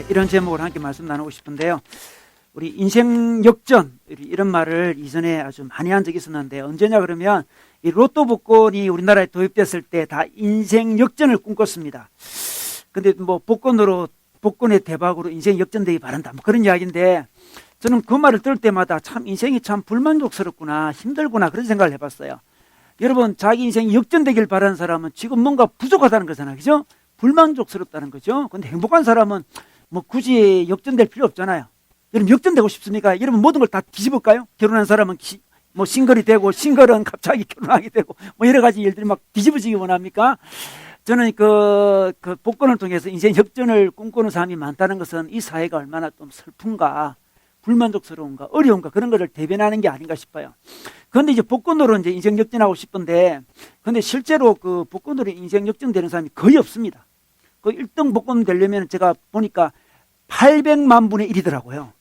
이런 제목을 함께 말씀 나누고 싶은데요. 우리 인생 역전, 이런 말을 이전에 아주 많이 한 적이 있었는데, 언제냐 그러면 이 로또 복권이 우리나라에 도입됐을 때 다 인생 역전을 꿈꿨습니다. 근데 뭐 복권의 대박으로 인생 역전되기 바란다, 뭐 그런 이야기인데, 저는 그 말을 들을 때마다 참 인생이 참 불만족스럽구나, 힘들구나, 그런 생각을 해봤어요. 여러분, 자기 인생이 역전되길 바라는 사람은 지금 뭔가 부족하다는 거잖아요. 그죠? 불만족스럽다는 거죠. 근데 행복한 사람은 뭐 굳이 역전될 필요 없잖아요. 여러분, 역전되고 싶습니까? 여러분, 모든 걸 다 뒤집을까요? 결혼한 사람은 뭐 싱글이 되고, 싱글은 갑자기 결혼하게 되고, 뭐 여러 가지 일들이 막 뒤집어지기 원합니까? 저는 그 복권을 통해서 인생 역전을 꿈꾸는 사람이 많다는 것은 이 사회가 얼마나 좀 슬픈가, 불만족스러운가, 어려운가, 그런 것을 대변하는 게 아닌가 싶어요. 그런데 이제 복권으로 이제 인생 역전하고 싶은데, 근데 실제로 그 복권으로 인생 역전되는 사람이 거의 없습니다. 그 1등 복권 되려면 제가 보니까 800만 분의 1이더라고요.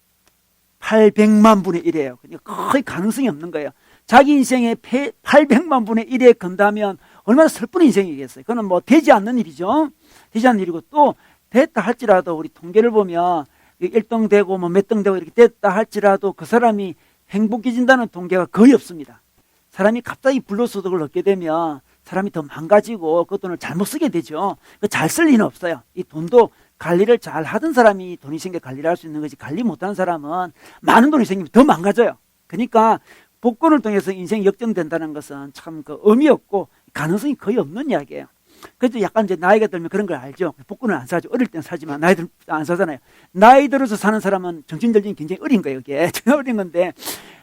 800만 분의 1이에요. 그러니까 거의 가능성이 없는 거예요. 자기 인생의 800만 분의 1에 건다면 얼마나 슬픈 인생이겠어요. 그건 뭐 되지 않는 일이죠. 되지 않는 일이고, 또 됐다 할지라도 우리 통계를 보면 1등 되고 뭐 몇 등 되고 이렇게 됐다 할지라도 그 사람이 행복해진다는 통계가 거의 없습니다. 사람이 갑자기 불로소득을 얻게 되면 사람이 더 망가지고 그 돈을 잘못 쓰게 되죠. 잘 쓸 리는 없어요. 이 돈도 관리를 잘 하던 사람이 돈이 생겨 관리를 할 수 있는 거지, 관리 못하는 사람은 많은 돈이 생기면 더 망가져요. 그러니까 복권을 통해서 인생 역전된다는 것은 참 그 의미 없고 가능성이 거의 없는 이야기예요. 그래도 약간 이제 나이가 들면 그런 걸 알죠. 복권을 안 사죠. 어릴 땐 사지만 나이 들면 안 사잖아요. 나이 들어서 사는 사람은 정신적인 굉장히 어린 거예요. 이게 어린 건데,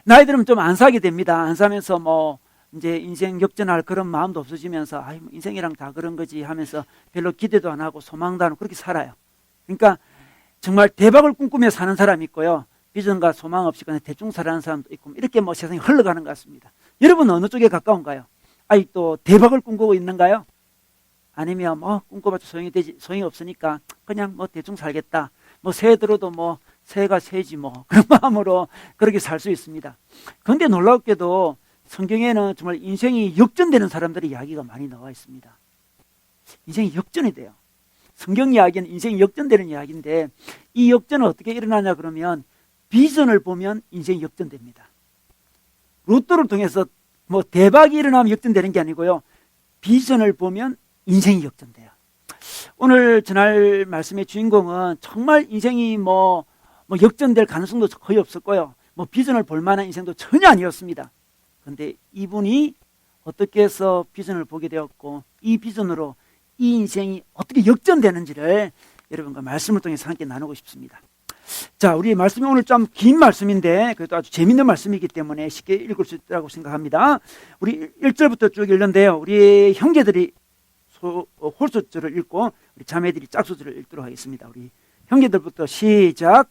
나이 들으면 좀 안 사게 됩니다. 안 사면서 뭐 이제 인생 역전할 그런 마음도 없어지면서 뭐 인생이랑 다 그런 거지 하면서 별로 기대도 안 하고 소망도 안 하고 그렇게 살아요. 그러니까 정말 대박을 꿈꾸며 사는 사람이 있고요, 비전과 소망 없이 그냥 대충 살아가는 사람도 있고, 이렇게 뭐 세상이 흘러가는 것 같습니다. 여러분은 어느 쪽에 가까운가요? 또 대박을 꿈꾸고 있는가요? 아니면 뭐 꿈꿔봤자 소용이 없으니까 그냥 뭐 대충 살겠다, 뭐 새해 들어도 뭐 새해가 새지 뭐, 그런 마음으로 그렇게 살 수 있습니다. 그런데 놀랍게도 성경에는 정말 인생이 역전되는 사람들의 이야기가 많이 나와 있습니다. 인생이 역전이 돼요. 성경 이야기는 인생이 역전되는 이야기인데, 이 역전은 어떻게 일어나냐 그러면 비전을 보면 인생이 역전됩니다. 로또를 통해서 뭐 대박이 일어나면 역전되는 게 아니고요, 비전을 보면 인생이 역전돼요. 오늘 전할 말씀의 주인공은 정말 인생이 뭐 역전될 가능성도 거의 없을 거예요. 뭐 비전을 볼 만한 인생도 전혀 아니었습니다. 그런데 이분이 어떻게 해서 비전을 보게 되었고, 이 비전으로 이 인생이 어떻게 역전되는지를 여러분과 말씀을 통해서 함께 나누고 싶습니다. 자, 우리 말씀이 오늘 좀 긴 말씀인데 그래도 아주 재밌는 말씀이기 때문에 쉽게 읽을 수 있다고 생각합니다. 우리 1절부터 쭉 읽는데요, 우리 형제들이 홀소절을 읽고 우리 자매들이 짝소절을 읽도록 하겠습니다. 우리 형제들부터 시작.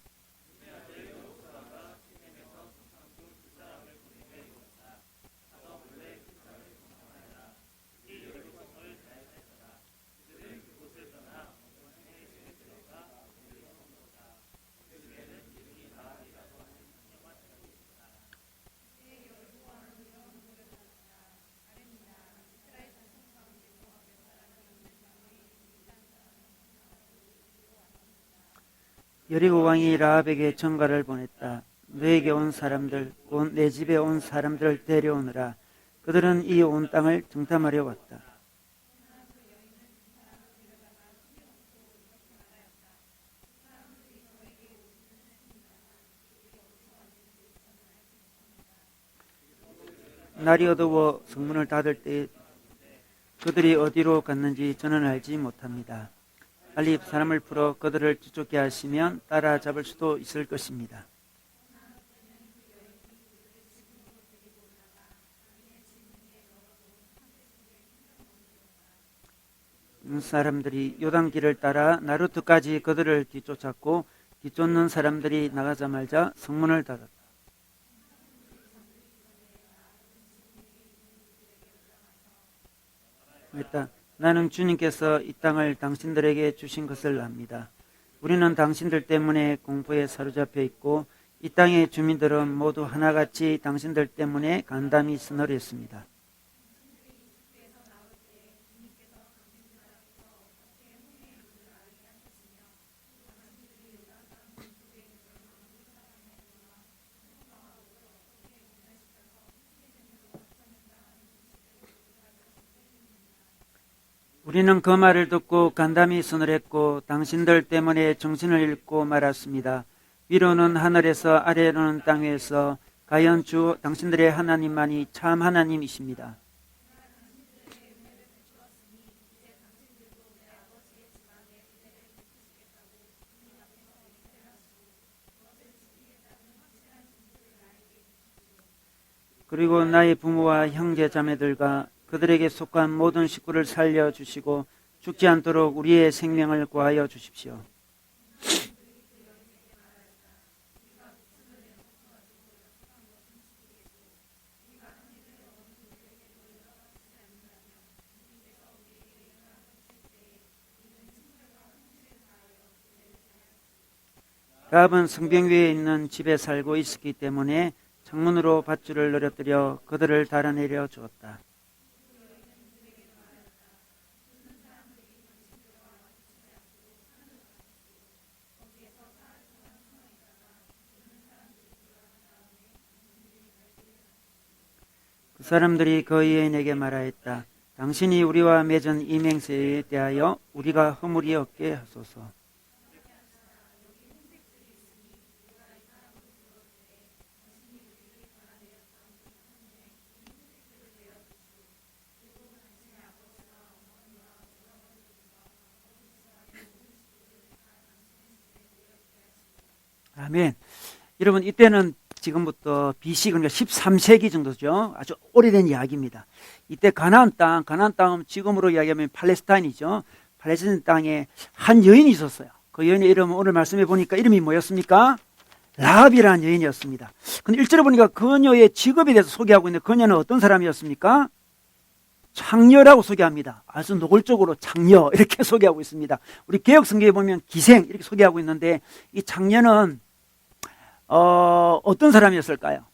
여리고 왕이 라합에게 전가를 보냈다. 너에게 온 사람들, 곧 내 집에 온 사람들을 데려오느라. 그들은 이 온 땅을 정탐하려 왔다. 날이 어두워 성문을 닫을 때 그들이 어디로 갔는지 저는 알지 못합니다. 빨리 사람을 풀어 그들을 뒤쫓게 하시면 따라잡을 수도 있을 것입니다. 사람들이 요단길을 따라 나루트까지 그들을 뒤쫓았고, 뒤쫓는 사람들이 나가자마자 성문을 닫았다. 나는 주님께서 이 땅을 당신들에게 주신 것을 압니다. 우리는 당신들 때문에 공포에 사로잡혀 있고, 이 땅의 주민들은 모두 하나같이 당신들 때문에 간담이 서늘했습니다. 우리는 그 말을 듣고 간담이 서늘했고 당신들 때문에 정신을 잃고 말았습니다. 위로는 하늘에서 아래로는 땅 위에서 과연 주 당신들의 하나님만이 참 하나님이십니다. 그리고 나의 부모와 형제 자매들과 그들에게 속한 모든 식구를 살려주시고 죽지 않도록 우리의 생명을 구하여 주십시오. 라합은 성벽 위에 있는 집에 살고 있었기 때문에 창문으로 밧줄을 늘어뜨려 그들을 달아내려 주었다. 그 사람들이 그 여인에게 말하였다. 당신이 우리와 맺은 이 맹세에 대하여 우리가 허물이 없게 하소서. 아멘. 여러분, 이때는 지금부터 BC, 그러니까 13세기 정도죠. 아주 오래된 이야기입니다. 이때 가나안 땅은 지금으로 이야기하면 팔레스타인이죠. 팔레스타인 땅에 한 여인이 있었어요. 그 여인의 이름은 오늘 말씀해 보니까 이름이 뭐였습니까? 라합이라는 여인이었습니다. 근데 1절에 보니까 그녀의 직업에 대해서 소개하고 있는데 그녀는 어떤 사람이었습니까? 창녀라고 소개합니다. 아주 노골적으로 창녀 이렇게 소개하고 있습니다. 우리 개역 성경에 보면 기생 이렇게 소개하고 있는데 이 창녀는 어떤 사람이었을까요?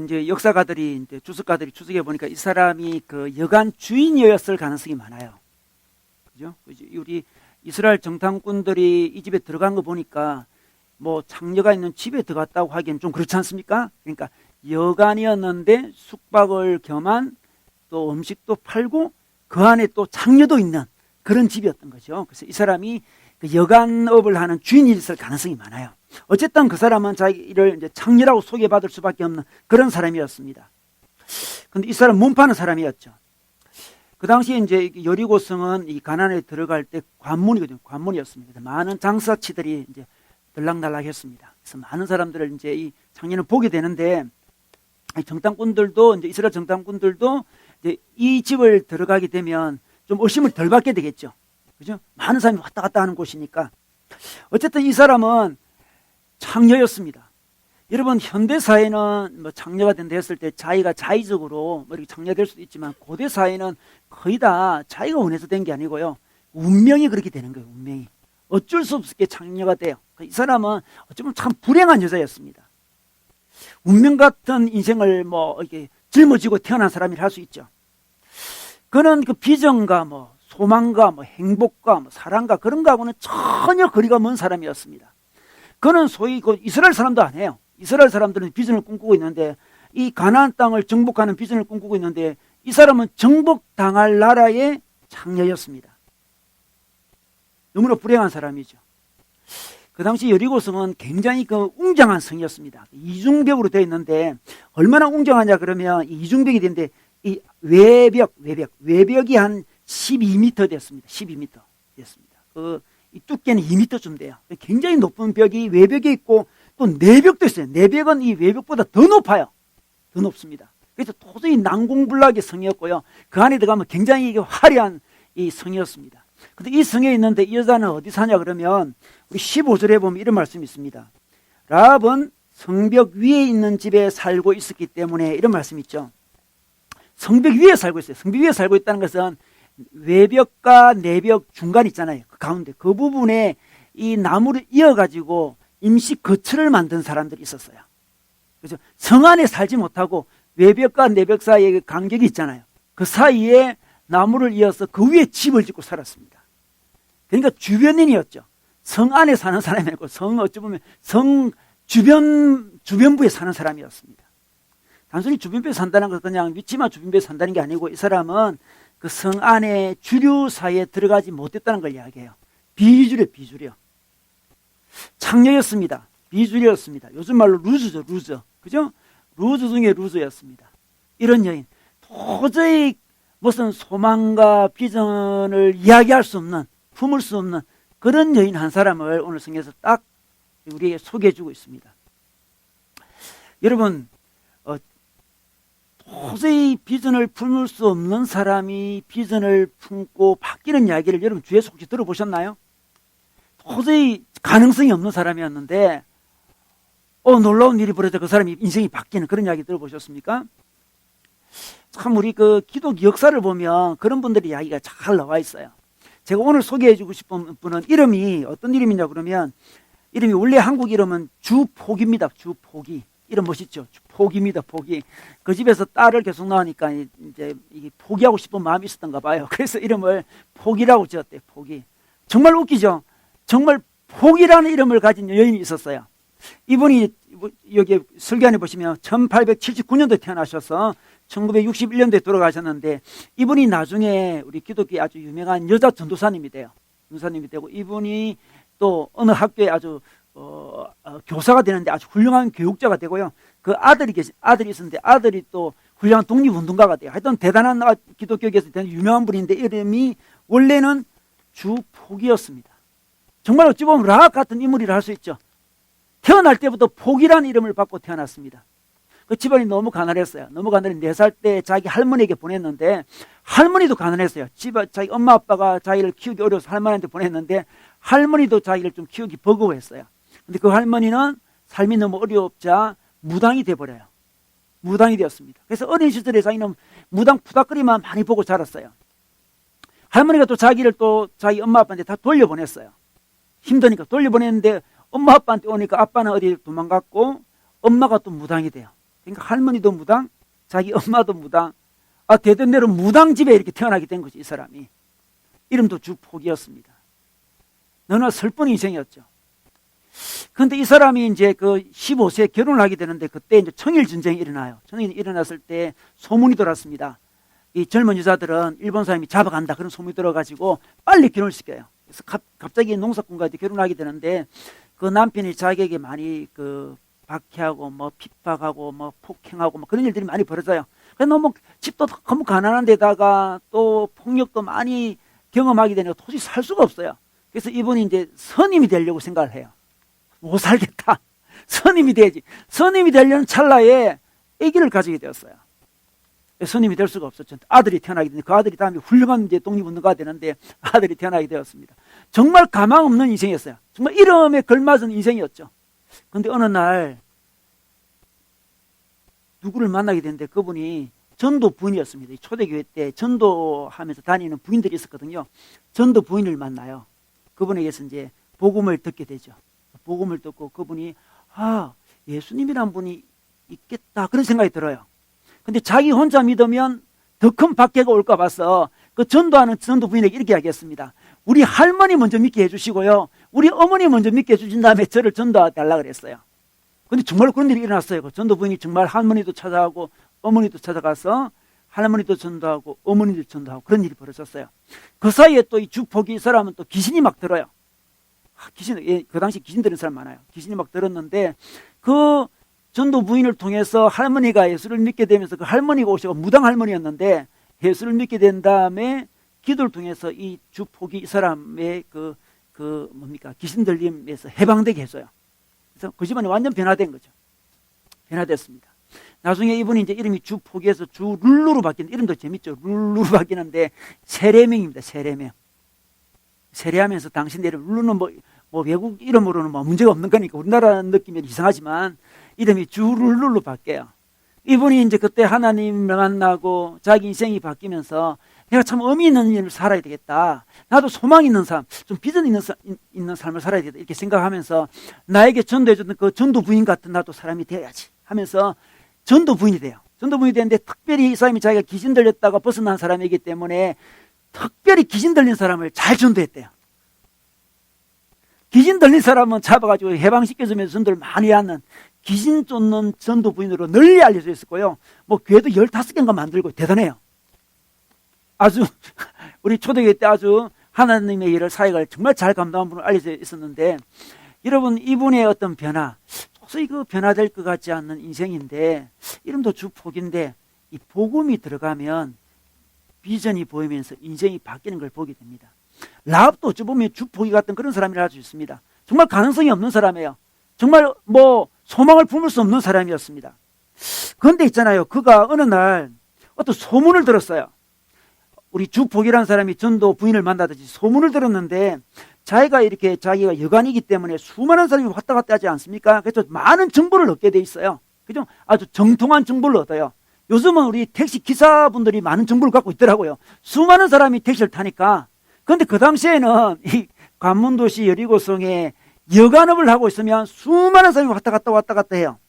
이제 역사가들이 이제 주석가들이 추측해 보니까 이 사람이 그 여관 주인이었을 가능성이 많아요. 그죠? 우리 이스라엘 정탐꾼들이 이 집에 들어간 거 보니까 뭐 창녀가 있는 집에 들어갔다고 하기엔 좀 그렇지 않습니까? 그러니까 여관이었는데 숙박을 겸한 또 음식도 팔고 그 안에 또 창녀도 있는 그런 집이었던 거죠. 그래서 이 사람이 그 여관업을 하는 주인이었을 가능성이 많아요. 어쨌든 그 사람은 자기를 이제 창녀라고 소개받을 수밖에 없는 그런 사람이었습니다. 근데 이 사람 몸 파는 사람이었죠. 그 당시에 이제 여리고성은 이 가나안에 들어갈 때 관문이거든요. 관문이었습니다. 많은 장사치들이 이제 들락날락했습니다. 그래서 많은 사람들을 이제 이 창녀는 보게 되는데 정탐꾼들도 이제 이스라엘 정탐꾼들도 이제 이 집을 들어가게 되면 좀 의심을 덜 받게 되겠죠. 그죠? 많은 사람이 왔다 갔다 하는 곳이니까. 어쨌든 이 사람은 창녀였습니다. 여러분, 현대사회는 뭐 창녀가 된다 했을 때 자기가 자의적으로 뭐 이렇게 창녀될 수도 있지만 고대 사회는 거의 다 자기가 원해서 된 게 아니고요. 운명이 그렇게 되는 거예요, 운명이. 어쩔 수 없게 창녀가 돼요. 이 사람은 어쩌면 참 불행한 여자였습니다. 운명 같은 인생을 뭐 이렇게 짊어지고 태어난 사람이라 할 수 있죠. 그는 그 비전과 뭐 소망과 뭐 행복과 뭐 사랑과 그런 거하고는 전혀 거리가 먼 사람이었습니다. 그는 소위 그 이스라엘 사람도 아니에요. 이스라엘 사람들은 비전을 꿈꾸고 있는데 이 가나안 땅을 정복하는 비전을 꿈꾸고 있는데 이 사람은 정복당할 나라의 창녀였습니다. 너무나 불행한 사람이죠. 그 당시 여리고성은 굉장히 그 웅장한 성이었습니다. 이중벽으로 되어 있는데 얼마나 웅장하냐 그러면 이 이중벽이 되는데 이 외벽이 한 12m 됐습니다. 12m 됐습니다. 이 두께는 2m쯤 돼요. 굉장히 높은 벽이 외벽에 있고 또 내벽도 있어요. 내벽은 이 외벽보다 더 높아요. 더 높습니다. 그래서 도저히 난공불락의 성이었고요. 그 안에 들어가면 굉장히 화려한 이 성이었습니다. 근데 이 성에 있는데 이 여자는 어디 사냐 그러면 우리 15절에 보면 이런 말씀이 있습니다. 라합은 성벽 위에 있는 집에 살고 있었기 때문에 이런 말씀이 있죠. 성벽 위에 살고 있어요. 성벽 위에 살고 있다는 것은 외벽과 내벽 중간 있잖아요. 그 가운데 그 부분에 이 나무를 이어가지고 임시 거처를 만든 사람들이 있었어요. 그래서 성 안에 살지 못하고 외벽과 내벽 사이에 간격이 있잖아요. 그 사이에 나무를 이어서 그 위에 집을 짓고 살았습니다. 그러니까 주변인이었죠. 성 안에 사는 사람이 아니고 어찌 보면 성 주변부에 사는 사람이었습니다. 단순히 주변부에 산다는 것은 그냥 위치만 주변부에 산다는 게 아니고 이 사람은 그 성 안에 주류 사이에 들어가지 못했다는 걸 이야기해요. 비주류요. 창녀였습니다. 비주류였습니다. 요즘 말로 루즈죠, 루즈. 그죠? 루즈 중에 루즈였습니다. 이런 여인. 도저히 무슨 소망과 비전을 이야기할 수 없는, 품을 수 없는 그런 여인 한 사람을 오늘 성경에서 딱 우리에게 소개해 주고 있습니다. 여러분, 도저히 비전을 품을 수 없는 사람이 비전을 품고 바뀌는 이야기를 여러분 주위에서 혹시 들어보셨나요? 도저히 가능성이 없는 사람이었는데 놀라운 일이 벌어져 그 사람이 인생이 바뀌는 그런 이야기 들어보셨습니까? 참 우리 그 기독 역사를 보면 그런 분들의 이야기가 잘 나와 있어요. 제가 오늘 소개해 주고 싶은 분은 이름이 어떤 이름이냐 그러면 이름이 원래 한국 이름은 주포기입니다. 주포기. 이름 멋있죠? 포기입니다. 포기. 그 집에서 딸을 계속 낳으니까 이제 이게 포기하고 싶은 마음이 있었던가 봐요. 그래서 이름을 포기라고 지었대요. 포기. 정말 웃기죠? 정말 포기라는 이름을 가진 여인이 있었어요. 이분이 여기 설교안에 보시면 1879년도에 태어나셔서 1961년도에 돌아가셨는데 이분이 나중에 우리 기독교의 아주 유명한 여자 전도사님이 돼요. 전도사님이 되고 이분이 또 어느 학교에 아주 교사가 되는데 아주 훌륭한 교육자가 되고요. 그 아들이 있었는데 아들이 또 훌륭한 독립운동가가 돼요. 하여튼 대단한 기독교계에서 대단히 유명한 분인데 이름이 원래는 주포기였습니다. 정말 어찌 보면 라합 같은 인물이라 할 수 있죠. 태어날 때부터 포기라는 이름을 받고 태어났습니다. 그 집안이 너무 가난했어요. 너무 가난해 4살 때 자기 할머니에게 보냈는데 할머니도 가난했어요. 자기 엄마 아빠가 자기를 키우기 어려워서 할머니한테 보냈는데 할머니도 자기를 좀 키우기 버거워했어요. 근데 그 할머니는 삶이 너무 어렵자 무당이 돼버려요. 무당이 되었습니다. 그래서 어린 시절에 자기는 무당 푸닥거리만 많이 보고 자랐어요. 할머니가 또 자기를 또 자기 엄마 아빠한테 다 돌려보냈어요. 힘드니까 돌려보냈는데 엄마 아빠한테 오니까 아빠는 어디 도망갔고 엄마가 또 무당이 돼요. 그러니까 할머니도 무당, 자기 엄마도 무당. 되던 대로 무당집에 이렇게 태어나게 된 거지, 이 사람이. 이름도 주포기였습니다. 너무나 슬픈 인생이었죠. 그런데 이 사람이 이제 그 15세에 결혼을 하게 되는데 그때 이제 청일전쟁이 일어나요. 청일이 일어났을 때 소문이 돌았습니다. 이 젊은 여자들은 일본 사람이 잡아간다. 그런 소문이 들어가지고 빨리 결혼을 시켜요. 그래서 갑자기 농사꾼과 결혼하게 되는데 그 남편이 자기에게 많이 박해하고 핍박하고 폭행하고 그런 일들이 많이 벌어져요. 그래서 너무 집도 너무 가난한 데다가 또 폭력도 많이 경험하게 되니까 도저히 살 수가 없어요. 그래서 이분이 이제 선임이 되려고 생각을 해요. 못 살겠다. 선임이 돼야지. 선임이 되려는 찰나에 아기를 가지게 되었어요. 선임이 될 수가 없었죠. 아들이 태어나게 되는데 그 아들이 다음에 훌륭한 이제 독립운동가가 되는데 아들이 태어나게 되었습니다. 정말 가망 없는 인생이었어요. 정말 이름에 걸맞은 인생이었죠. 그런데 어느 날 누구를 만나게 됐는데 그분이 전도 부인이었습니다. 초대교회 때 전도하면서 다니는 부인들이 있었거든요. 전도 부인을 만나요. 그분에게서 이제 복음을 듣게 되죠. 복음을 듣고 그분이 예수님이란 분이 있겠다 그런 생각이 들어요. 근데 자기 혼자 믿으면 더 큰 박해가 올까 봐서 그 전도하는 전도 부인에게 이렇게 이야기했습니다. 우리 할머니 먼저 믿게 해주시고요. 우리 어머니 먼저 믿게 해주신 다음에 저를 전도해달라 그랬어요. 근데 정말 그런 일이 일어났어요. 그 전도 부인이 정말 할머니도 찾아가고 어머니도 찾아가서 할머니도 전도하고 어머니도 전도하고 그런 일이 벌어졌어요. 그 사이에 또 이 주포기 사람은 또 귀신이 막 들어요. 그 당시 귀신 들은 사람 많아요. 귀신이 막 들었는데 그 전도 부인을 통해서 할머니가 예수를 믿게 되면서 그 할머니가 오시고 무당 할머니였는데 예수를 믿게 된 다음에 기도를 통해서 이 주포기 이 사람의 귀신 들림에서 해방되게 해줘요. 그래서 그 집안이 완전 변화된 거죠. 변화됐습니다. 나중에 이분이 이제 이름이 주포기에서 주룰루로 바뀌는 이름도 재밌죠. 룰루로 바뀌는데 세례명입니다. 세례명. 세례하면서 당신 이름 룰루는 외국 이름으로는 문제가 없는 거니까 우리나라 느낌이 이상하지만 이름이 주룰루로 바뀌어요. 이분이 이제 그때 하나님을 만나고 자기 인생이 바뀌면서 내가 참 의미 있는 일을 살아야 되겠다. 나도 소망 있는 삶, 좀 비전 있는 삶을 살아야 되겠다. 이렇게 생각하면서 나에게 전도해줬던 그 전도 부인 같은 나도 사람이 되어야지 하면서 전도 부인이 돼요. 전도 부인이 되는데 특별히 이 사람이 자기가 귀신 들렸다가 벗어난 사람이기 때문에 특별히 귀신 들린 사람을 잘 전도했대요. 귀신 들린 사람은 잡아가지고 해방시켜주면서 전도를 많이 하는 귀신 쫓는 전도 부인으로 널리 알려져 있었고요. 교회도 15개인가 만들고 대단해요. 아주 우리 초대교회 때 아주 하나님의 일을 사역을 정말 잘 감당한 분으로 알려져 있었는데, 여러분 이분의 어떤 변화, 도저히 그 변화될 것 같지 않는 인생인데, 이름도 주폭인데 이 복음이 들어가면 비전이 보이면서 인생이 바뀌는 걸 보게 됩니다. 라합도 어찌 보면 주폭이 같은 그런 사람이라 할 수 있습니다. 정말 가능성이 없는 사람이에요. 정말 소망을 품을 수 없는 사람이었습니다. 그런데 있잖아요, 그가 어느 날 어떤 소문을 들었어요. 우리 주폭이라는 사람이 전도 부인을 만나듯이 소문을 들었는데, 자기가 여관이기 때문에 수많은 사람이 왔다 갔다 하지 않습니까? 그래서 많은 정보를 얻게 돼 있어요. 그죠? 아주 정통한 정보를 얻어요. 요즘은 우리 택시 기사분들이 많은 정보를 갖고 있더라고요. 수많은 사람이 택시를 타니까. 그런데 그 당시에는 이 관문도시 여리고성에 여관업을 하고 있으면 수많은 사람이 왔다 갔다 해요.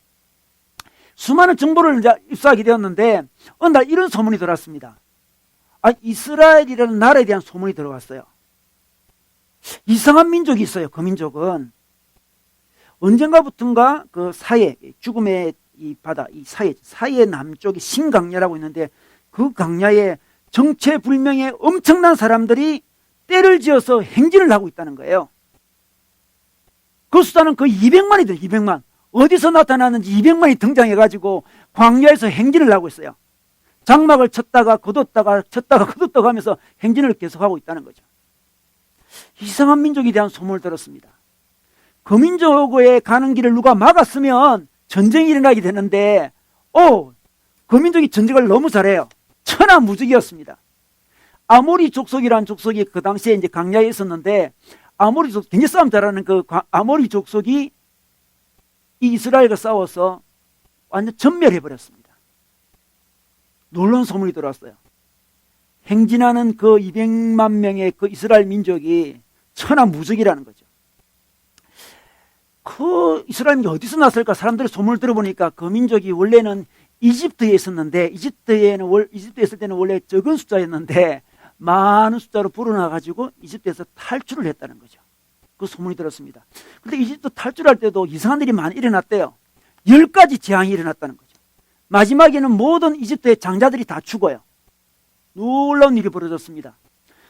수많은 정보를 이제 입수하게 되었는데, 어느 날 이런 소문이 들어왔습니다. 이스라엘이라는 나라에 대한 소문이 들어왔어요. 이상한 민족이 있어요. 그 민족은 언젠가부턴가 그 죽음의 이 바다, 이 사해 남쪽에 신강야라고 있는데, 그 강야에 정체불명의 엄청난 사람들이 때를 지어서 행진을 하고 있다는 거예요. 그 수단은 거의 200만이 돼요. 200만. 어디서 나타나는지 200만이 등장해가지고 광야에서 행진을 하고 있어요. 장막을 쳤다가 걷었다가 하면서 행진을 계속하고 있다는 거죠. 이상한 민족에 대한 소문을 들었습니다. 그 민족에 가는 길을 누가 막았으면 전쟁이 일어나게 되는데, 그 민족이 전쟁을 너무 잘해요. 천하무적이었습니다. 아모리 족속이라는 족속이 그 당시에 이제 강야에 있었는데, 아모리 족속, 굉장히 싸움 잘하는 그 아모리 족속이 이 이스라엘과 싸워서 완전 전멸해버렸습니다. 놀라운 소문이 들어왔어요. 행진하는 그 200만 명의 그 이스라엘 민족이 천하무적이라는 거죠. 그 이스라엘 민족이 어디서 났을까? 사람들의 소문을 들어보니까 그 민족이 원래는 이집트에 있었는데, 이집트에 있을 때는 원래 적은 숫자였는데 많은 숫자로 불어나가지고 이집트에서 탈출을 했다는 거죠. 그 소문이 들었습니다. 근데 이집트 탈출할 때도 이상한 일이 많이 일어났대요. 10가지 재앙이 일어났다는 거죠. 마지막에는 모든 이집트의 장자들이 다 죽어요. 놀라운 일이 벌어졌습니다.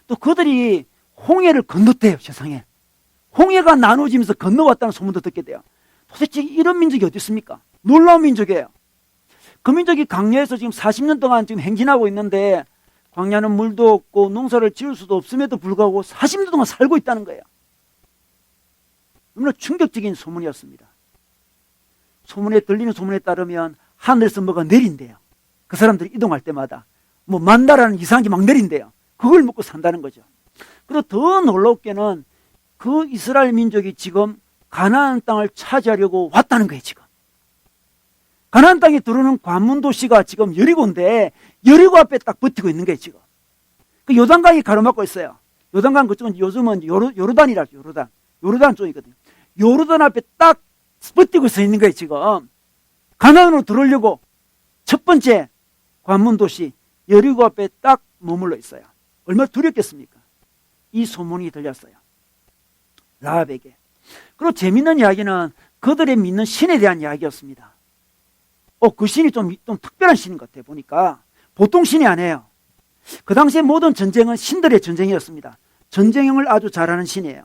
또 그들이 홍해를 건넜대요. 세상에 홍해가 나눠지면서 건너왔다는 소문도 듣게 돼요. 도대체 이런 민족이 어디 있습니까? 놀라운 민족이에요. 그 민족이 강야에서 지금 40년 동안 지금 행진하고 있는데, 광야는 물도 없고 농사를 지을 수도 없음에도 불구하고 40년 동안 살고 있다는 거예요. 너무나 충격적인 소문이었습니다. 들리는 소문에 따르면 하늘에서 뭐가 내린대요. 그 사람들이 이동할 때마다 만다라는 이상한 게 막 내린대요. 그걸 먹고 산다는 거죠. 그리고 더 놀랍게는 그 이스라엘 민족이 지금 가나안 땅을 차지하려고 왔다는 거예요. 지금 가나안 땅에 들어오는 관문도시가 지금 여리고인데, 여리고 앞에 딱 버티고 있는 거예요. 지금 그 요단강이 가로막고 있어요. 요단강 그쪽은 요즘은 요르단이라죠. 요르단 쪽이거든요. 요르단 앞에 딱 버티고 있는 거예요. 지금 가나안으로 들어오려고 첫 번째 관문도시 여리고 앞에 딱 머물러 있어요. 얼마나 두렵겠습니까? 이 소문이 들렸어요. 라합에게. 그리고 재밌는 이야기는 그들의 믿는 신에 대한 이야기였습니다. 그 신이 좀 특별한 신인 것 같아요. 보니까 보통 신이 아니에요. 그 당시에 모든 전쟁은 신들의 전쟁이었습니다. 전쟁을 아주 잘하는 신이에요.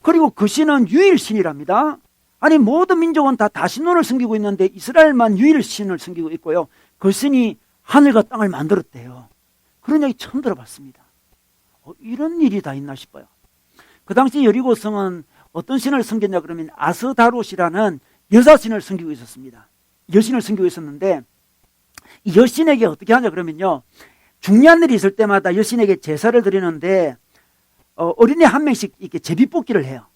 그리고 그 신은 유일신이랍니다. 아니, 모든 민족은 다 다신론을 섬기고 있는데 이스라엘만 유일신을 섬기고 있고요. 그 신이 하늘과 땅을 만들었대요. 그런 이야기 처음 들어봤습니다. 이런 일이 다 있나 싶어요. 그 당시 여리고성은 어떤 신을 섬겼냐 그러면 아스다롯이라는 여자신을 섬기고 있었습니다. 여신을 섬기고 있었는데, 이 여신에게 어떻게 하냐 그러면요, 중요한 일이 있을 때마다 여신에게 제사를 드리는데, 어린애 한 명씩 이렇게 제비뽑기를 해요.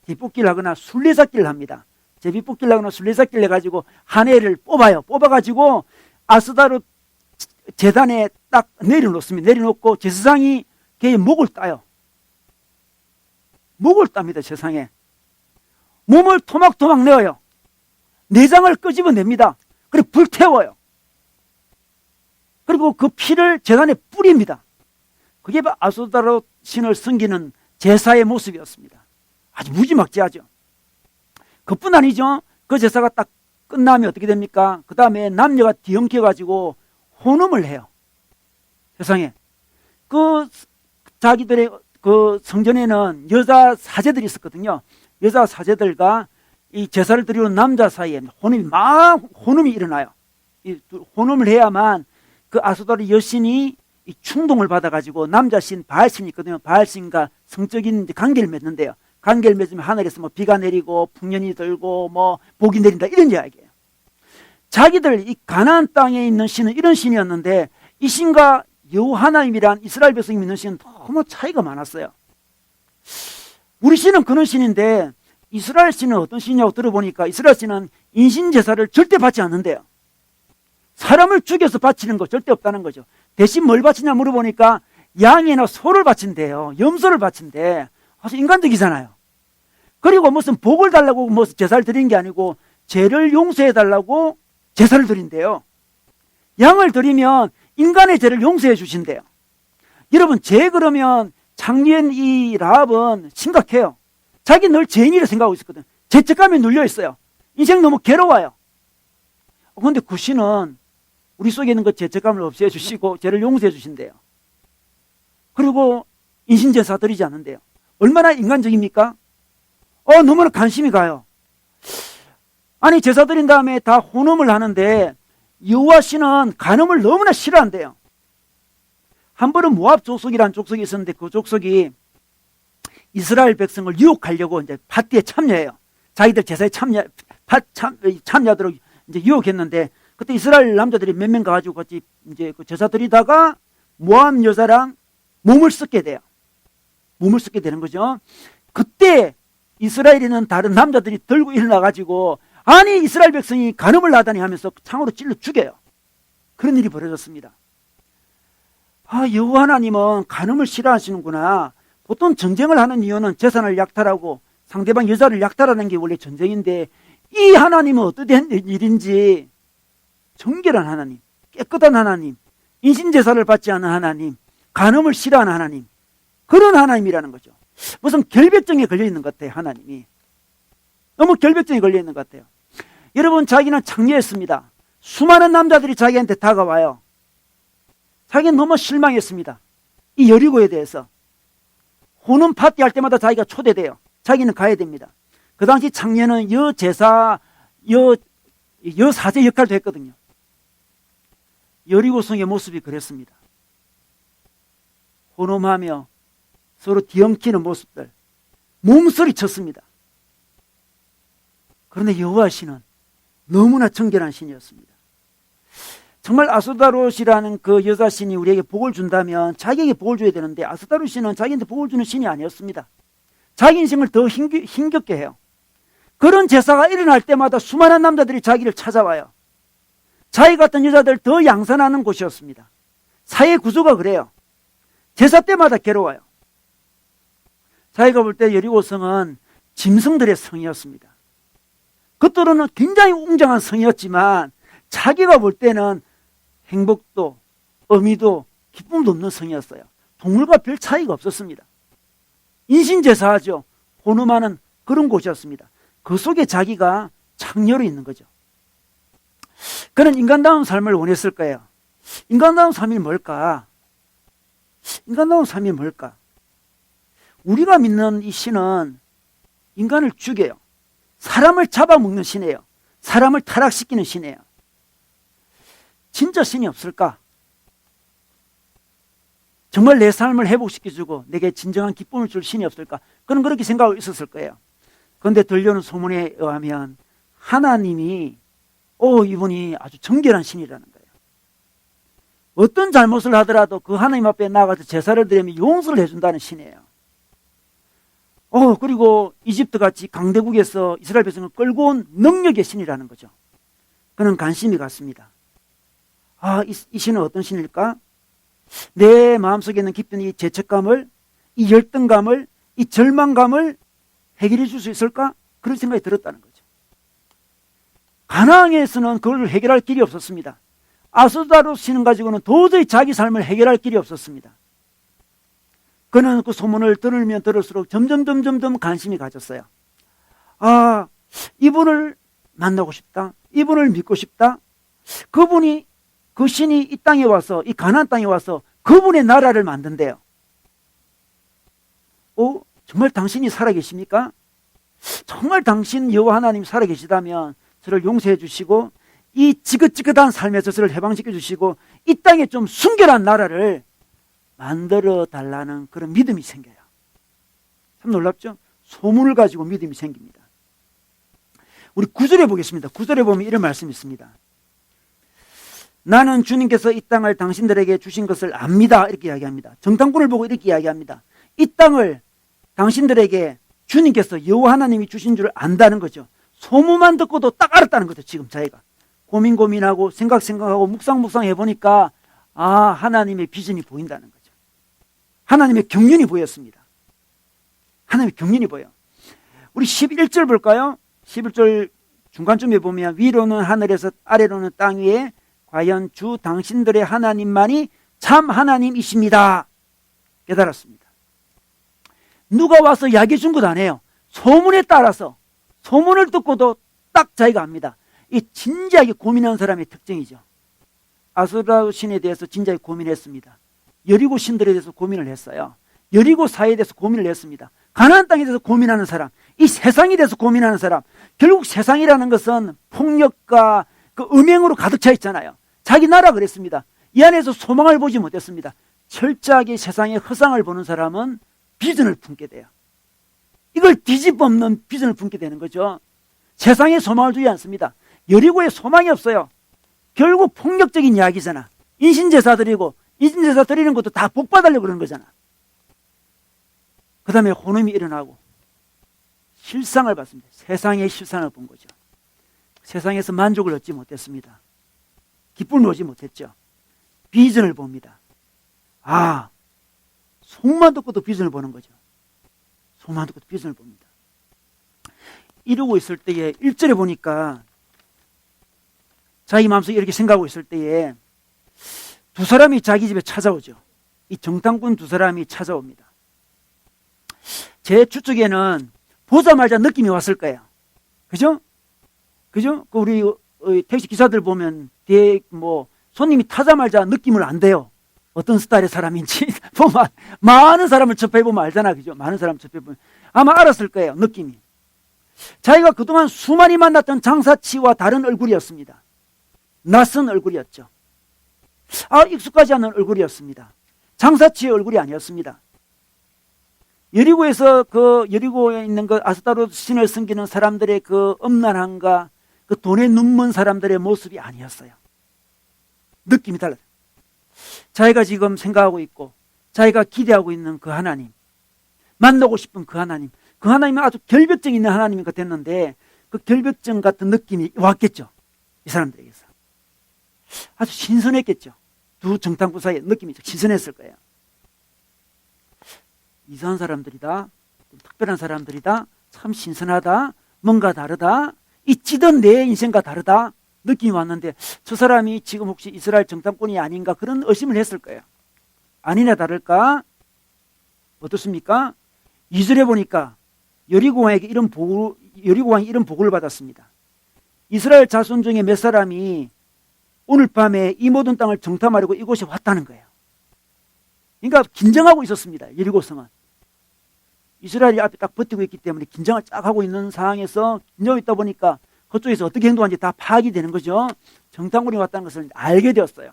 제비뽑기를 하거나 술래잡기를 합니다. 제비뽑기를 하거나 술래잡기를 해가지고 한 애를 뽑아요. 뽑아가지고 아스다롯 제단에 딱 내려놓습니다. 내려놓고 제사장이 걔의 목을 따요. 목을 땁니다. 세상에. 몸을 토막토막 내어요. 내장을 끄집어냅니다. 그리고 불태워요. 그리고 그 피를 제단에 뿌립니다. 그게 아스다롯 신을 섬기는 제사의 모습이었습니다. 아주 무지막지하죠. 그뿐 아니죠. 그 제사가 딱 끝나면 어떻게 됩니까? 그 다음에 남녀가 뒤엉켜가지고 혼음을 해요. 세상에. 그 자기들의 그 성전에는 여자 사제들이 있었거든요. 여자 사제들과 이 제사를 드리는 남자 사이에 혼음이 일어나요. 이 혼음을 해야만 그 아스도르 여신이 이 충동을 받아가지고 남자 신 바알신이 있거든요. 바알신과 성적인 관계를 맺는데요. 관계를 맺으면 하늘에서 뭐 비가 내리고 풍년이 들고 뭐 복이 내린다 이런 이야기예요. 자기들 이 가나안 땅에 있는 신은 이런 신이었는데 이 신과 여호와 하나님이란 이스라엘 백성이 믿는 신은 너무 차이가 많았어요. 우리 신은 그런 신인데 이스라엘 신은 어떤 신이냐고 들어보니까 이스라엘 신은 인신 제사를 절대 받지 않는데요. 사람을 죽여서 바치는 거 절대 없다는 거죠. 대신 뭘 바치냐 물어보니까 양이나 소를 바친대요. 염소를 바친대. 아주 인간적이잖아요. 그리고 무슨 복을 달라고 무슨 제사를 드리는 게 아니고 죄를 용서해 달라고 제사를 드린대요. 양을 드리면 인간의 죄를 용서해 주신대요. 여러분, 죄 그러면 장년 이 라합은 심각해요. 자기 늘 죄인이라 생각하고 있었거든. 죄책감에 눌려 있어요. 인생 너무 괴로워요. 그런데 그 신은 우리 속에 있는 그 죄책감을 없애 주시고 죄를 용서해 주신대요. 그리고 인신제사 드리지 않는데요. 얼마나 인간적입니까? 너무나 관심이 가요. 아니, 제사 드린 다음에 다 혼음을 하는데 여호와 신은 간음을 너무나 싫어한대요. 한 번은 모압 족속이라는 족속이 있었는데 그 족속이 이스라엘 백성을 유혹하려고 이제 파티에 참여해요. 자기들 제사에 참여하도록 이제 유혹했는데 그때 이스라엘 남자들이 몇 명 가가지고 같이 이제 그 제사 드리다가 모압 여자랑 몸을 섞게 돼요. 몸을 섞게 되는 거죠. 그때 이스라엘에는 다른 남자들이 들고 일어나가지고 아니 이스라엘 백성이 간음을 하다니 하면서 창으로 찔러 죽여요. 그런 일이 벌어졌습니다. 여호와 하나님은 간음을 싫어하시는구나. 보통 전쟁을 하는 이유는 재산을 약탈하고 상대방 여자를 약탈하는 게 원래 전쟁인데 이 하나님은 어떻게 일인지 정결한 하나님, 깨끗한 하나님, 인신제사를 받지 않은 하나님, 간음을 싫어하는 하나님, 그런 하나님이라는 거죠. 무슨 결벽증에 걸려있는 것 같아요. 하나님이 너무 결벽증에 걸려있는 것 같아요. 여러분, 자기는 창녀였습니다. 수많은 남자들이 자기한테 다가와요. 자기는 너무 실망했습니다. 이 여리고에 대해서. 혼음 파티 할 때마다 자기가 초대돼요. 자기는 가야 됩니다. 그 당시 창녀는 여사제 역할도 했거든요. 여리고성의 모습이 그랬습니다. 혼음하며 서로 뒤엉키는 모습들, 몸서리 쳤습니다. 그런데 여호와 신은 너무나 정결한 신이었습니다. 정말 아스다롯이라는 그 여자 신이 우리에게 복을 준다면 자기에게 복을 줘야 되는데 아스다롯 신은 자기한테 복을 주는 신이 아니었습니다. 자기 인생을 더 힘겹게 해요. 그런 제사가 일어날 때마다 수많은 남자들이 자기를 찾아와요. 자기 같은 여자들 더 양산하는 곳이었습니다. 사회 구조가 그래요. 제사 때마다 괴로워요. 자기가 볼 때 여리고성은 짐승들의 성이었습니다. 겉으로는 굉장히 웅장한 성이었지만 자기가 볼 때는 행복도 의미도 기쁨도 없는 성이었어요. 동물과 별 차이가 없었습니다. 인신제사하죠. 혼음하는 그런 곳이었습니다. 그 속에 자기가 창녀로 있는 거죠. 그는 인간다운 삶을 원했을 거예요. 인간다운 삶이 뭘까? 인간다운 삶이 뭘까? 우리가 믿는 이 신은 인간을 죽여요. 사람을 잡아먹는 신이에요. 사람을 타락시키는 신이에요. 진짜 신이 없을까? 정말 내 삶을 회복시켜주고 내게 진정한 기쁨을 줄 신이 없을까? 그는 그렇게 생각하고 있었을 거예요. 그런데 들려오는 소문에 의하면 하나님이 이분이 아주 정결한 신이라는 거예요. 어떤 잘못을 하더라도 그 하나님 앞에 나가서 제사를 드리면 용서를 해준다는 신이에요. 그리고 이집트같이 강대국에서 이스라엘 백성을 끌고 온 능력의 신이라는 거죠. 그는 관심이 갔습니다. 이 신은 어떤 신일까? 내 마음속에 있는 깊은 이 죄책감을, 이 열등감을, 이 절망감을 해결해 줄 수 있을까? 그런 생각이 들었다는 거죠. 가나안에서는 그걸 해결할 길이 없었습니다. 아스다롯 신을 가지고는 도저히 자기 삶을 해결할 길이 없었습니다. 그는 그 소문을 들으면 들을수록 점점 관심이 가졌어요. 이분을 만나고 싶다. 이분을 믿고 싶다. 그 신이 이 땅에 와서, 이 가나안 땅에 와서 그분의 나라를 만든대요. 정말 당신이 살아계십니까? 정말 당신 여호와 하나님이 살아계시다면 저를 용서해 주시고 이 지긋지긋한 삶에서 저를 해방시켜 주시고 이 땅에 좀 순결한 나라를 만들어 달라는 그런 믿음이 생겨요. 참 놀랍죠? 소문을 가지고 믿음이 생깁니다. 우리 9절에 보겠습니다. 9절에 보면 이런 말씀이 있습니다. 나는 주님께서 이 땅을 당신들에게 주신 것을 압니다. 이렇게 이야기합니다. 정탐꾼을 보고 이렇게 이야기합니다. 이 땅을 당신들에게 주님께서 여호와 하나님이 주신 줄 안다는 거죠. 소문만 듣고도 딱 알았다는 거죠. 지금 자기가 고민하고 생각하고 묵상 해보니까 하나님의 비전이 보인다는 거죠. 하나님의 경륜이 보였습니다. 하나님의 경륜이 보여. 우리 11절 볼까요? 11절 중간쯤에 보면 위로는 하늘에서 아래로는 땅 위에 과연 주 당신들의 하나님만이 참 하나님이십니다. 깨달았습니다. 누가 와서 이야기해 준 것 아니에요. 소문에 따라서 소문을 듣고도 딱 자기가 압니다. 이 진지하게 고민하는 사람의 특징이죠. 아수라 신에 대해서 진지하게 고민했습니다. 여리고 신들에 대해서 고민을 했어요. 여리고 사회에 대해서 고민을 했습니다. 가나안 땅에 대해서 고민하는 사람, 이 세상에 대해서 고민하는 사람, 결국 세상이라는 것은 폭력과 그 음행으로 가득 차 있잖아요. 자기 나라 그랬습니다. 이 안에서 소망을 보지 못했습니다. 철저하게 세상의 허상을 보는 사람은 비전을 품게 돼요. 이걸 뒤집어엎는 비전을 품게 되는 거죠. 세상에 소망을 두지 않습니다. 여리고에 소망이 없어요. 결국 폭력적인 이야기잖아. 인신제사 드리고 인신제사 드리는 것도 다 복받으려고 그러는 거잖아. 그 다음에 혼음이 일어나고 실상을 봤습니다. 세상의 실상을 본 거죠. 세상에서 만족을 얻지 못했습니다. 기쁨을 얻지 못했죠. 비전을 봅니다. 속만 듣고도 비전을 보는 거죠. 속만 듣고도 비전을 봅니다. 이러고 있을 때에 1절에 보니까 자기 마음속에 이렇게 생각하고 있을 때에 두 사람이 자기 집에 찾아오죠. 이 정탐꾼 두 사람이 찾아옵니다. 제 추측에는 보자마자 느낌이 왔을 거예요. 그죠? 우리 택시 기사들 보면 손님이 타자마자 느낌을 안 돼요. 어떤 스타일의 사람인지 보면 많은 사람을 접해보면 알잖아. 그죠? 많은 사람을 접해보면 아마 알았을 거예요. 느낌이. 자기가 그동안 수많이 만났던 장사치와 다른 얼굴이었습니다. 낯선 얼굴이었죠. 익숙하지 않은 얼굴이었습니다. 장사치의 얼굴이 아니었습니다. 여리고에서 여리고에 있는 아스타롯 신을 섬기는 사람들의 그 엄란함과 그 돈에 눈먼 사람들의 모습이 아니었어요. 느낌이 달라요. 자기가 지금 생각하고 있고 자기가 기대하고 있는 그 하나님, 만나고 싶은 그 하나님은 아주 결벽증 있는 하나님인 것 같았는데 그 결벽증 같은 느낌이 왔겠죠. 이 사람들에게서. 아주 신선했겠죠. 두 정탐꾼 사이의 느낌이 신선했을 거예요. 이상한 사람들이다. 특별한 사람들이다. 참 신선하다. 뭔가 다르다. 이 찌든 내 인생과 다르다. 느낌이 왔는데 저 사람이 지금 혹시 이스라엘 정탐꾼이 아닌가 그런 의심을 했을 거예요. 아니나 다를까? 어떻습니까? 2절에 보니까 여리고왕이 이런 보고를 받았습니다. 이스라엘 자손 중에 몇 사람이 오늘 밤에 이 모든 땅을 정탐하려고 이곳에 왔다는 거예요. 그러니까 긴장하고 있었습니다. 여리고성은. 이스라엘이 앞에 딱 버티고 있기 때문에 긴장을 쫙 하고 있는 상황에서 긴장하고 있다 보니까 그쪽에서 어떻게 행동하는지 다 파악이 되는 거죠. 정탐꾼이 왔다는 것을 알게 되었어요.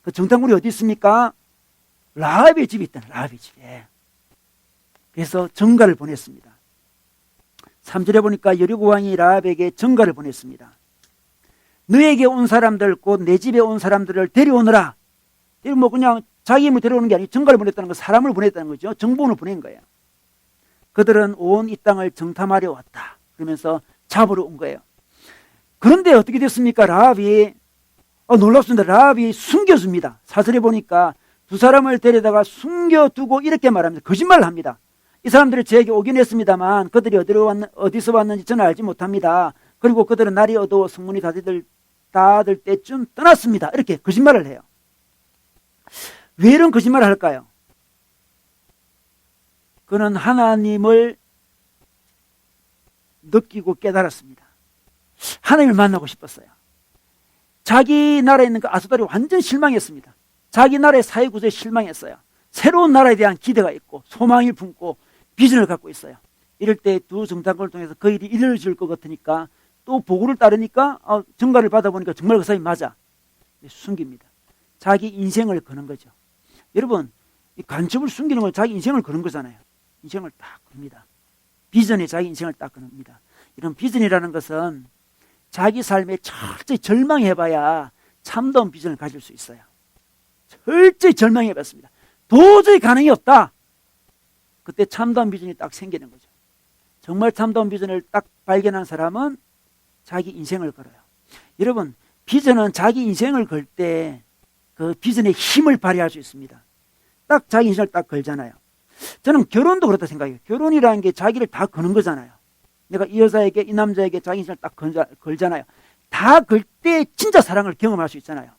그 정탐꾼이 어디 있습니까? 라합의 집이 있다는 라합의 집에. 그래서 전가를 보냈습니다. 3절에 보니까 여리고 왕이 라합에게 전가를 보냈습니다. 너에게 온 사람들 곧 내 집에 온 사람들을 데려오너라. 그냥 자기 힘을 데려오는 게 아니고 전가를 보냈다는 건 사람을 보냈다는 거죠. 정보원을 보낸 거예요. 그들은 온 이 땅을 정탐하려 왔다. 그러면서 잡으러 온 거예요. 그런데 어떻게 됐습니까? 라합이 놀랍습니다. 라합이 숨겨줍니다. 4절에 보니까 두 사람을 데려다가 숨겨두고 이렇게 말합니다. 거짓말을 합니다. 이 사람들이 저에게 오긴 했습니다만 그들이 어디서 왔는지 저는 알지 못합니다. 그리고 그들은 날이 어두워 성문이 닫을 때쯤 떠났습니다. 이렇게 거짓말을 해요. 왜 이런 거짓말을 할까요? 그는 하나님을 느끼고 깨달았습니다. 하나님을 만나고 싶었어요. 자기 나라에 있는 그 아수달이 완전 실망했습니다. 자기 나라의 사회 구조에 실망했어요. 새로운 나라에 대한 기대가 있고 소망을 품고 비전을 갖고 있어요. 이럴 때 두 정탐꾼을 통해서 그 일이 이루어질 것 같으니까 또 보고를 따르니까 전가를 받아보니까 정말 그 사람이 맞아. 숨깁니다. 자기 인생을 거는 거죠. 여러분, 이 간첩을 숨기는 건 자기 인생을 거는 거잖아요. 인생을 딱 겁니다. 비전에 자기 인생을 딱 겁니다. 이런 비전이라는 것은 자기 삶에 철저히 절망해봐야 참다운 비전을 가질 수 있어요. 철저히 절망해봤습니다. 도저히 가능이 없다. 그때 참다운 비전이 딱 생기는 거죠. 정말 참다운 비전을 딱 발견한 사람은 자기 인생을 걸어요. 여러분, 비전은 자기 인생을 걸 때 그 비전의 힘을 발휘할 수 있습니다. 딱 자기 인생을 딱 걸잖아요. 저는 결혼도 그렇다 생각해요. 결혼이라는 게 자기를 다 거는 거잖아요. 내가 이 여자에게, 이 남자에게 자기 인생을 딱 걸잖아요. 다 걸 때 진짜 사랑을 경험할 수 있잖아요.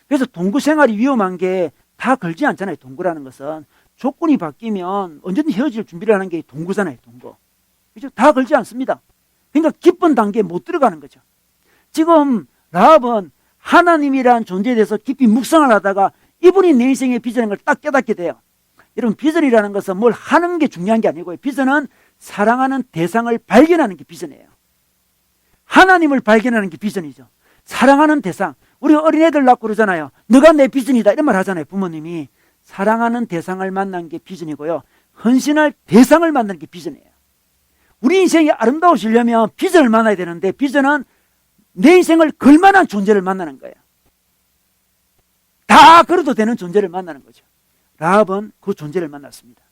그래서 동거 생활이 위험한 게 다 걸지 않잖아요. 동거라는 것은 조건이 바뀌면 언제든 헤어질 준비를 하는 게 동거잖아요. 동거. 그렇죠? 다 걸지 않습니다. 그러니까 깊은 단계에 못 들어가는 거죠. 지금 라합은 하나님이란 존재에 대해서 깊이 묵상을 하다가 이분이 내 인생의 비전인 걸 딱 깨닫게 돼요. 여러분, 비전이라는 것은 뭘 하는 게 중요한 게 아니고요. 비전은 사랑하는 대상을 발견하는 게 비전이에요. 하나님을 발견하는 게 비전이죠. 사랑하는 대상. 우리 어린애들 낳고 그러잖아요. 너가 내 비전이다 이런 말 하잖아요. 부모님이. 사랑하는 대상을 만난 게 비전이고요. 헌신할 대상을 만나는 게 비전이에요. 우리 인생이 아름다워지려면 비전을 만나야 되는데 비전은 내 인생을 걸만한 존재를 만나는 거예요. 다 걸어도 되는 존재를 만나는 거죠. 라합은 그 존재를 만났습니다.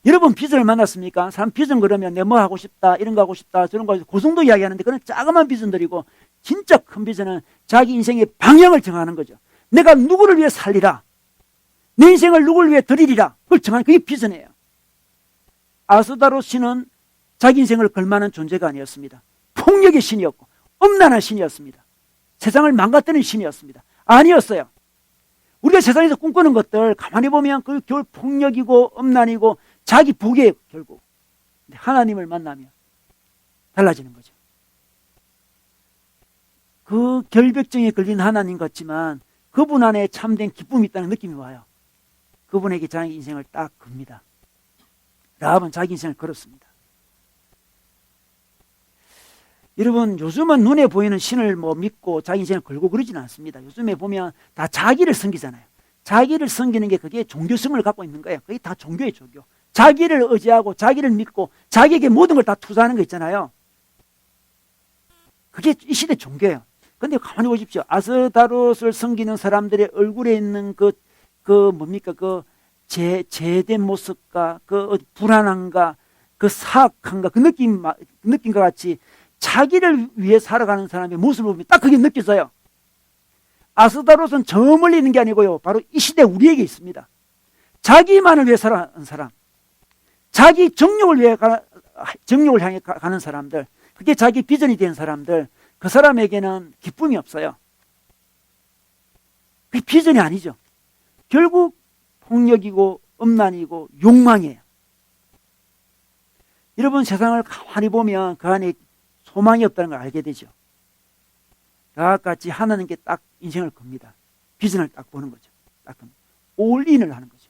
여러분 비전을 만났습니까? 사람 비전 그러면 내 뭐 하고 싶다, 이런 거 하고 싶다, 저런 거 하고 싶다, 그 정도 이야기하는데 그건 자그마한 비전들이고 진짜 큰 비전은 자기 인생의 방향을 정하는 거죠. 내가 누구를 위해 살리라, 내 인생을 누구를 위해 드리리라, 그걸 정하는 그게 비전이에요. 아스다로 신은 자기 인생을 걸만한 존재가 아니었습니다. 폭력의 신이었고 엄란한 신이었습니다. 세상을 망가뜨리는 신이었습니다. 아니었어요. 우리가 세상에서 꿈꾸는 것들 가만히 보면 그 결국 폭력이고 엄란이고 자기 복이에요. 결국. 근데 하나님을 만나면 달라지는 거죠. 그 결벽증에 걸린 하나님 같지만 그분 안에 참된 기쁨이 있다는 느낌이 와요. 그분에게 자기 인생을 딱 겁니다. 라합은 자기 인생을 걸었습니다. 여러분, 요즘은 눈에 보이는 신을 믿고 자기 인생을 걸고 그러지는 않습니다. 요즘에 보면 다 자기를 섬기잖아요. 자기를 섬기는 게 그게 종교성을 갖고 있는 거예요. 그게 다 종교예요, 종교. 자기를 의지하고 자기를 믿고 자기에게 모든 걸 다 투자하는 거 있잖아요. 그게 이 시대 종교예요. 근데 가만히 보십시오. 아스다롯을 섬기는 사람들의 얼굴에 있는 뭡니까? 제된 모습과 불안함과 사악함과 그 느낌과 같이 자기를 위해 살아가는 사람의 모습을 보면 딱 그게 느껴져요. 아스다롯은 저 멀리 있는 게 아니고요. 바로 이 시대 우리에게 있습니다. 자기만을 위해 살아가는 사람. 자기 정욕을 향해 가는 사람들. 그게 자기 비전이 된 사람들. 그 사람에게는 기쁨이 없어요. 그게 비전이 아니죠. 결국 폭력이고 엄란이고 욕망이에요. 여러분 세상을 가만히 보면 그 안에 소망이 없다는 걸 알게 되죠. 라합같이 하나님께 딱 인생을 겁니다. 비전을 딱 보는 거죠. 딱 올인을 하는 거죠.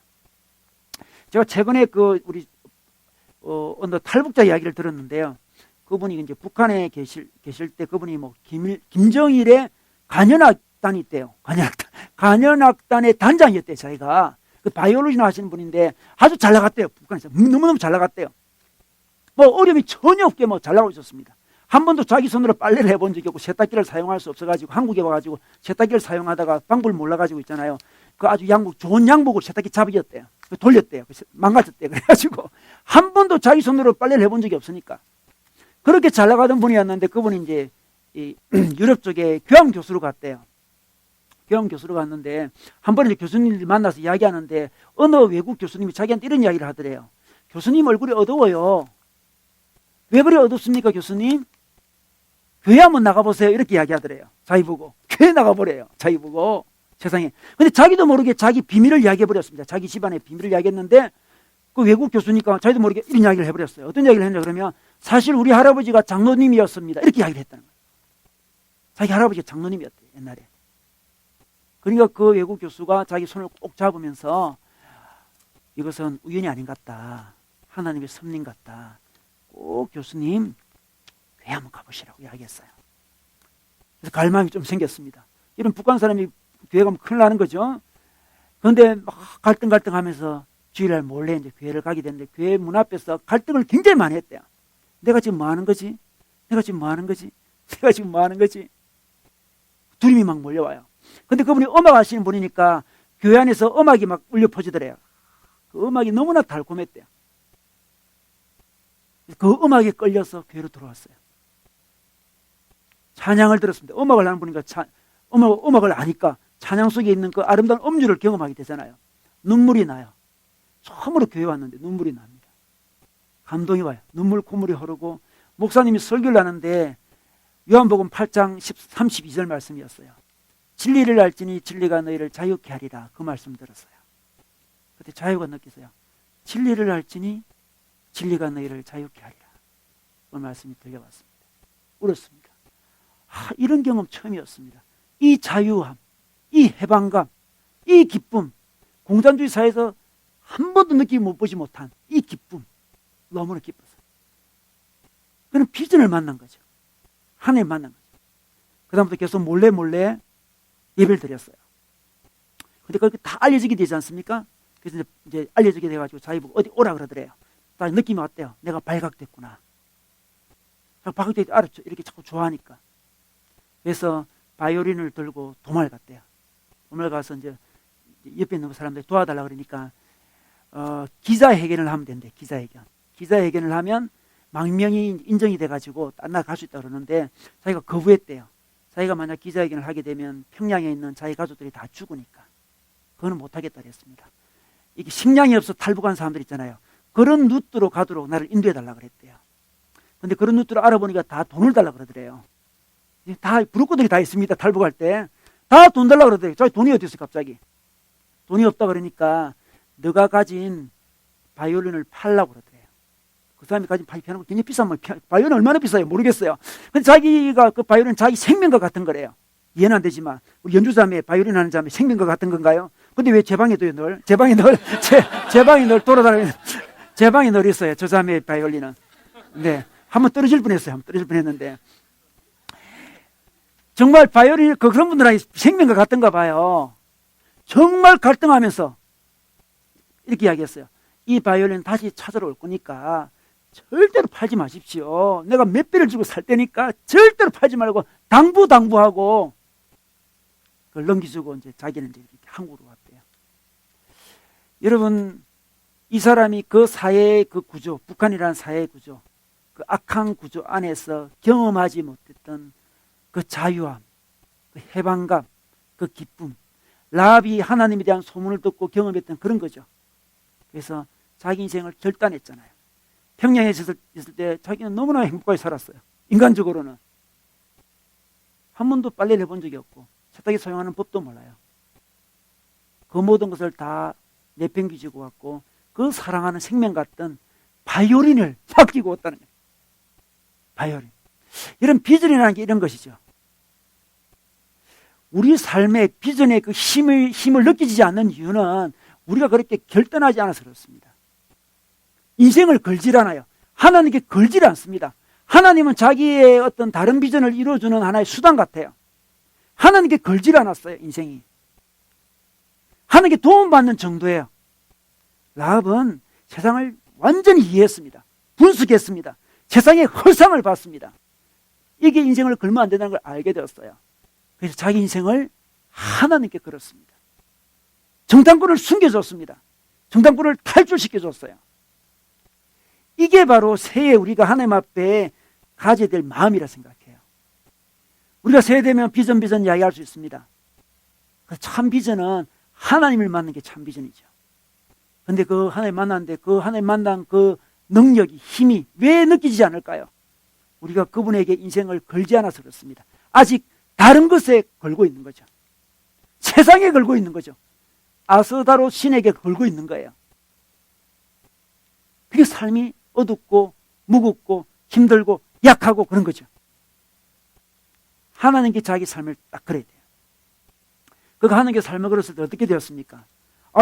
제가 최근에 우리 어느 탈북자 이야기를 들었는데요. 그분이 이제 북한에 계실 때 그분이 김정일의 관현악단이 있대요. 관현악단의 단장이었대요. 자기가 그 바이올로지나 하시는 분인데 아주 잘 나갔대요. 북한에서 너무너무 잘 나갔대요. 어려움이 전혀 없게 잘 나가고 있었습니다. 한 번도 자기 손으로 빨래를 해본 적이 없고 세탁기를 사용할 수 없어가지고 한국에 와가지고 세탁기를 사용하다가 방법을 몰라가지고 있잖아요. 그 아주 좋은 양복을 세탁기 잡이었대요. 돌렸대요. 망가졌대요. 그래가지고 한 번도 자기 손으로 빨래를 해본 적이 없으니까 그렇게 잘 나가던 분이었는데 그분이 이제 유럽 쪽에 교환 교수로 갔대요. 교환 교수로 갔는데 한 번에 교수님들 만나서 이야기하는데 어느 외국 교수님이 자기한테 이런 이야기를 하더래요. 교수님 얼굴이 어두워요. 왜 그래 어둡습니까 교수님? 교회 한번 나가보세요. 이렇게 이야기하더래요. 자기 보고. 교회 나가보래요. 자기 보고. 세상에. 근데 자기도 모르게 자기 비밀을 이야기해버렸습니다. 자기 집안의 비밀을 이야기했는데 그 외국 교수니까 자기도 모르게 이런 이야기를 해버렸어요. 어떤 이야기를 했냐 그러면 사실 우리 할아버지가 장로님이었습니다. 이렇게 이야기를 했다는 거예요. 자기 할아버지가 장로님이었대요. 옛날에. 그러니까 그 외국 교수가 자기 손을 꼭 잡으면서 이것은 우연이 아닌 것 같다. 하나님의 섭리 같다. 꼭 교수님 교회 한번 가보시라고 이야기했어요. 그래서 갈 마음이 좀 생겼습니다. 이런 북한 사람이 교회 가면 큰일 나는 거죠. 그런데 막 갈등하면서 주일날 몰래 이제 교회를 가게 됐는데 교회 문 앞에서 갈등을 굉장히 많이 했대요. 내가 지금 뭐 하는 거지? 내가 지금 뭐 하는 거지? 내가 지금 뭐 하는 거지? 두림이 막 몰려와요. 근데 그분이 음악 하시는 분이니까 교회 안에서 음악이 막 울려 퍼지더래요. 그 음악이 너무나 달콤했대요. 그 음악에 끌려서 교회로 들어왔어요. 찬양을 들었습니다. 음악을 하는 분이니까 음악을 아니까 찬양 속에 있는 그 아름다운 음률을 경험하게 되잖아요. 눈물이 나요. 처음으로 교회 왔는데 눈물이 납니다. 감동이 와요. 눈물 콧물이 흐르고 목사님이 설교를 하는데 요한복음 8장 32절 말씀이었어요. 진리를 알지니 진리가 너희를 자유케 하리라. 그 말씀 들었어요. 그때 자유가 느껴서요. 진리를 알지니 진리가 너희를 자유케 하리라. 그 말씀이 들려왔습니다. 울었습니다. 이런 경험 처음이었습니다. 이 자유함, 이 해방감, 이 기쁨, 공산주의 사회에서 한 번도 느껴보지 못한 이 기쁨, 너무나 기뻤어요. 그는 비전을 만난 거죠. 하나님 만난 거죠. 그 다음부터 계속 몰래 예배를 드렸어요. 근데 그렇게 다 알려지게 되지 않습니까? 그래서 이제 알려지게 돼가지고 자기 보고 어디 오라 그러더래요. 딱 느낌이 왔대요. 내가 발각됐구나. 발각됐 알았죠. 이렇게 자꾸 좋아하니까. 그래서 바이올린을 들고 도마를 갔대요. 도마를 가서 이제 옆에 있는 사람들이 도와달라 그러니까 기자회견을 하면 된대. 기자회견을 하면 망명이 인정이 돼가지고 딴 나라 갈 수 있다 그러는데 자기가 거부했대요. 자기가 만약 기자회견을 하게 되면 평양에 있는 자기 가족들이 다 죽으니까 그거는 못하겠다 그랬습니다. 이게 식량이 없어 탈북한 사람들 있잖아요. 그런 루트로 가도록 나를 인도해달라 그랬대요. 근데 그런 루트로 알아보니까 다 돈을 달라 그러더래요. 다 부르고들이 다 있습니다. 탈북할 때 다 돈 달라 그러더래요. 자기 돈이 어디 있어 갑자기. 돈이 없다 그러니까 너가 가진 바이올린을 팔라고 그러더래요. 그 사람이 가진 피아노가 굉장히 비싸면 바이올린 얼마나 비싸요 모르겠어요. 근데 자기가 그 바이올린 자기 생명과 같은 거래요. 이해는 안 되지만 우리 연주자매 바이올린 하는 자매 생명과 같은 건가요? 근데 왜 제 방에 둬요 늘? 제 방에 늘 돌아다니는 제 방에 늘 있어요. 저 자매의 바이올린은. 네, 한번 떨어질 뻔했어요. 한번 떨어질 뻔했는데 정말 바이올린 그런 분들하고 생명과 같은가 봐요. 정말 갈등하면서 이렇게 이야기했어요. 이 바이올린 다시 찾으러 올 거니까 절대로 팔지 마십시오. 내가 몇 배를 주고 살 때니까 절대로 팔지 말고 당부하고 그걸 넘기주고 이제 자기는 이제 이렇게 한국으로 왔대요. 여러분, 이 사람이 그 사회의 그 구조, 북한이라는 사회의 구조, 그 악한 구조 안에서 경험하지 못했던 그 자유함, 그 해방감, 그 기쁨, 라합이 하나님에 대한 소문을 듣고 경험했던 그런 거죠. 그래서 자기 인생을 결단했잖아요. 평양에 있을 때 자기는 너무나 행복하게 살았어요. 인간적으로는. 한 번도 빨래를 해본 적이 없고 세탁기 사용하는 법도 몰라요. 그 모든 것을 다 내팽개치고 왔고 그 사랑하는 생명 같던 바이올린을 맡기고 왔다는 거예요. 바이올린. 이런 비전이라는 게 이런 것이죠. 우리 삶의 비전의 그 힘을 느끼지 않는 이유는 우리가 그렇게 결단하지 않아서 그렇습니다. 인생을 걸질 않아요. 하나님께 걸질 않습니다. 하나님은 자기의 어떤 다른 비전을 이루어주는 하나의 수단 같아요. 하나님께 걸질 않았어요. 인생이. 하나님께 도움받는 정도예요. 라합은 세상을 완전히 이해했습니다. 분석했습니다. 세상의 허상을 봤습니다. 이게 인생을 걸면 안 된다는 걸 알게 되었어요. 그래서 자기 인생을 하나님께 걸었습니다. 정탐꾼을 숨겨줬습니다. 정탐꾼을 탈출시켜줬어요. 이게 바로 새해 우리가 하나님 앞에 가져야 될 마음이라 생각해요. 우리가 새해 되면 비전 이야기할 수 있습니다. 참 비전은 하나님을 만나는 게 참 비전이죠. 근데 그 하나님 만났는데 그 하나님 만난 그 능력이 힘이 왜 느끼지 않을까요? 우리가 그분에게 인생을 걸지 않아서 그렇습니다. 아직 다른 것에 걸고 있는 거죠. 세상에 걸고 있는 거죠. 아스다로 신에게 걸고 있는 거예요. 그게 삶이 어둡고 무겁고 힘들고 약하고 그런 거죠. 하나님께 자기 삶을 딱 걸어야 돼요. 그가 하나님께 삶을 걸었을 때 어떻게 되었습니까?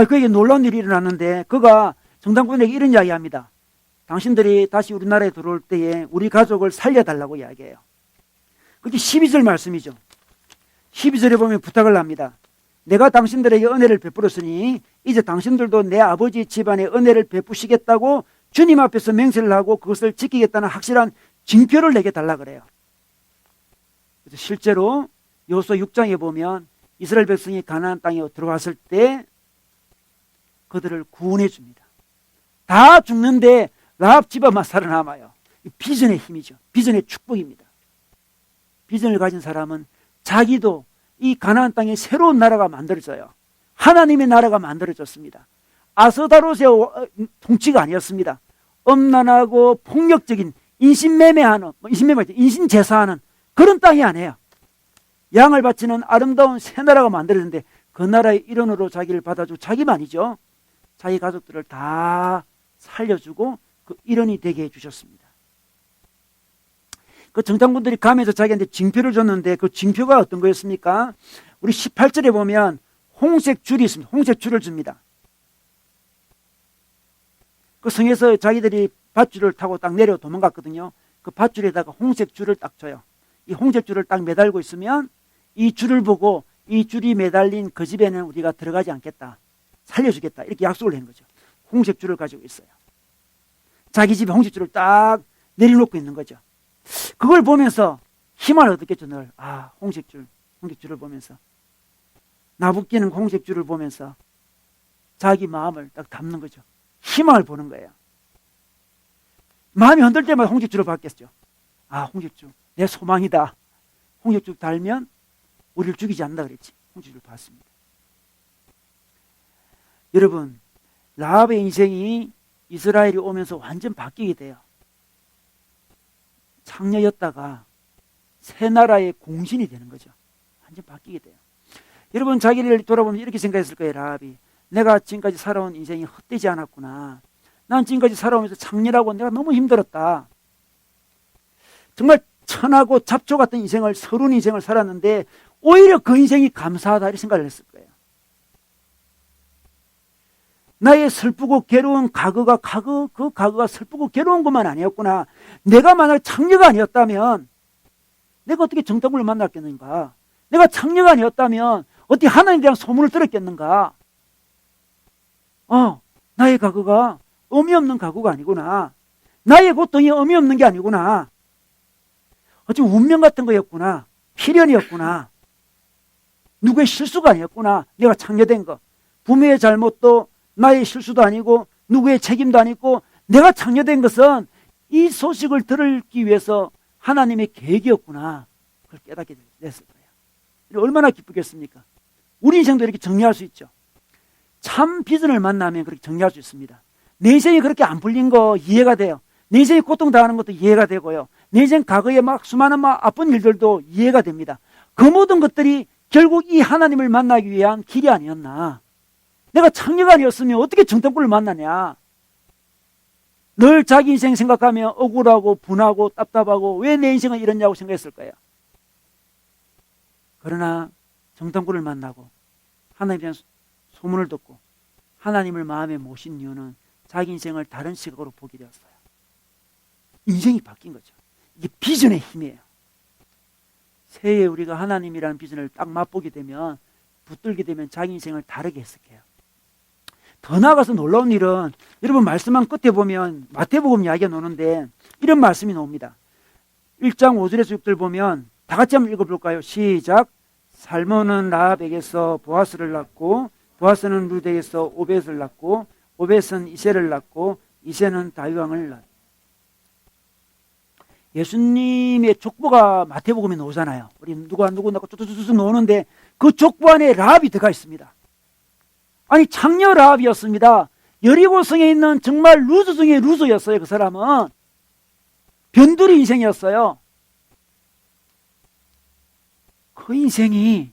그에게 놀라운 일이 일어났는데 그가 정탐꾼에게 이런 이야기합니다. 당신들이 다시 우리나라에 들어올 때에 우리 가족을 살려달라고 이야기해요. 그게 12절 말씀이죠. 12절에 보면 부탁을 합니다. 내가 당신들에게 은혜를 베풀었으니 이제 당신들도 내 아버지 집안에 은혜를 베푸시겠다고 주님 앞에서 맹세를 하고 그것을 지키겠다는 확실한 징표를 내게 달라 그래요. 그래서 실제로 여호수아 6장에 보면 이스라엘 백성이 가나안 땅에 들어왔을 때 그들을 구원해 줍니다. 다 죽는데 라합 집안만 살아남아요. 비전의 힘이죠. 비전의 축복입니다. 비전을 가진 사람은 자기도 이 가나안 땅에 새로운 나라가 만들어져요. 하나님의 나라가 만들어졌습니다. 아스다롯의 통치가 아니었습니다. 엄난하고 폭력적인 인신제사하는 그런 땅이 아니에요. 양을 바치는 아름다운 새 나라가 만들어졌는데 그 나라의 일원으로 자기를 받아주고 자기만이죠. 자기 가족들을 다 살려주고 그 일원이 되게 해주셨습니다. 그 정탐꾼들이 가면서 자기한테 징표를 줬는데 그 징표가 어떤 거였습니까? 우리 18절에 보면 홍색 줄이 있습니다. 홍색 줄을 줍니다. 그 성에서 자기들이 밧줄을 타고 딱 내려 도망갔거든요. 그 밧줄에다가 홍색 줄을 딱 줘요. 이 홍색 줄을 딱 매달고 있으면 이 줄을 보고 이 줄이 매달린 그 집에는 우리가 들어가지 않겠다. 살려주겠다. 이렇게 약속을 한 거죠. 홍색 줄을 가지고 있어요. 자기 집에 홍색 줄을 딱 내려놓고 있는 거죠. 그걸 보면서 힘을 얻었겠죠. 늘. 홍색 줄을 보면서. 나붓기는 홍색 줄을 보면서 자기 마음을 딱 담는 거죠. 희망을 보는 거예요. 마음이 흔들 때마다 홍색 줄을 받겠죠. 홍색 줄, 내 소망이다. 홍색 줄 달면 우리를 죽이지 않는다 그랬지. 홍색 줄을 받습니다. 여러분, 라합의 인생이 이스라엘이 오면서 완전 바뀌게 돼요. 창녀였다가 새 나라의 공신이 되는 거죠. 완전 바뀌게 돼요. 여러분, 자기를 돌아보면 이렇게 생각했을 거예요. 라합이. 내가 지금까지 살아온 인생이 헛되지 않았구나. 난 지금까지 살아오면서 창녀라고 내가 너무 힘들었다. 정말 천하고 잡초 같은 인생을, 서러운 인생을 살았는데 오히려 그 인생이 감사하다 이런 생각을 했을 거예요. 나의 슬프고 괴로운 과거가 그 과거가 슬프고 괴로운 것만 아니었구나. 내가 만약 창녀가 아니었다면 내가 어떻게 정탐꾼을 만났겠는가? 내가 창녀가 아니었다면 어떻게 하나님에 대한 소문을 들었겠는가? 나의 과거가 의미 없는 과거가 아니구나. 나의 고통이 의미 없는 게 아니구나. 어찌 운명 같은 거였구나. 필연이었구나. 누구의 실수가 아니었구나. 내가 창녀된 거. 부모의 잘못도 나의 실수도 아니고 누구의 책임도 아니고 내가 창녀된 것은 이 소식을 들기 위해서 하나님의 계획이었구나. 그걸 깨닫게 됐을 거예요. 얼마나 기쁘겠습니까? 우리 인생도 이렇게 정리할 수 있죠. 참 비전을 만나면 그렇게 정리할 수 있습니다. 내 인생이 그렇게 안 풀린 거 이해가 돼요. 내 인생이 고통당하는 것도 이해가 되고요. 내 인생 과거에 수많은 아픈 일들도 이해가 됩니다. 그 모든 것들이 결국 이 하나님을 만나기 위한 길이 아니었나. 내가 창녀가 아니었으면 어떻게 정탐꾼을 만나냐. 늘 자기 인생 생각하며 억울하고 분하고 답답하고 왜 내 인생은 이랬냐고 생각했을 거예요. 그러나 정탐꾼을 만나고 하나님에 대한 소문을 듣고 하나님을 마음에 모신 이유는 자기 인생을 다른 시각으로 보게 되었어요. 인생이 바뀐 거죠. 이게 비전의 힘이에요. 새해 우리가 하나님이라는 비전을 딱 맛보게 되면, 붙들게 되면 자기 인생을 다르게 해석해요. 더 나아가서 놀라운 일은 여러분 말씀한 끝에 보면 마태복음 이야기가 나오는데 이런 말씀이 나옵니다. 1장 5절에서 6절 보면 다 같이 한번 읽어볼까요? 시작. 살몬은 라합에게서 보아스를 낳고 보아스는 룻에게서 오벳을 낳고 오벳은 이새를 낳고 이새는 다윗왕을 낳았다. 예수님의 족보가 마태복음에 나오잖아요. 우리 누구 낳고 쭉 나오는데 그 족보 안에 라합이 들어가 있습니다. 아니 창녀 라합이었습니다. 여리고성에 있는 정말 루즈 중에 루즈였어요. 그 사람은 변두리 인생이었어요. 그 인생이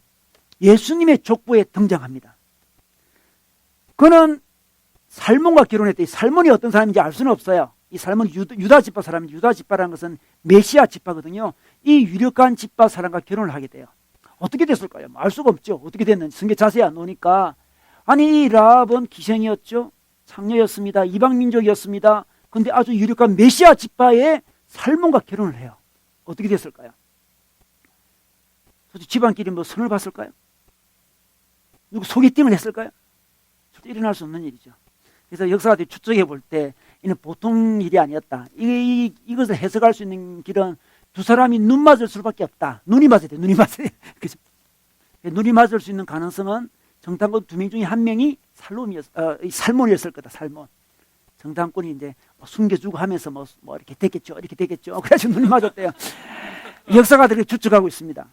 예수님의 족보에 등장합니다. 그는 살몬과 결혼했대. 살몬이 어떤 사람인지 알 수는 없어요. 이 살몬이 유다 지파 사람인데, 유다 지파라는 것은 메시아 지파거든요. 이 유력한 지파 사람과 결혼을 하게 돼요. 어떻게 됐을까요? 알 수가 없죠. 어떻게 됐는지 성경 자세히 안 나오니까. 아니 이 라합은 기생이었죠. 창녀였습니다. 이방민족이었습니다. 근데 아주 유력한 메시아 집파의 살몬과 결혼을 해요. 어떻게 됐을까요? 솔직히 집안끼리 뭐 선을 봤을까요? 누구 소개팅을 했을까요? 절대 일어날 수 없는 일이죠. 그래서 역사가들이 추측해 볼 때 이는 보통 일이 아니었다. 이것을 해석할 수 있는 길은 두 사람이 눈 맞을 수밖에 없다. 눈이 맞아야 돼. 눈이 맞아야 돼. 그죠? 눈이 맞을 수 있는 가능성은 정탐꾼 2명 중에 1명이 살몬이었을 거다. 살몬. 정탐꾼이 이제 숨겨주고 하면서 뭐 이렇게 됐겠죠. 이렇게 됐겠죠. 그래서 눈이 맞았대요. 역사가들이 추측하고 있습니다.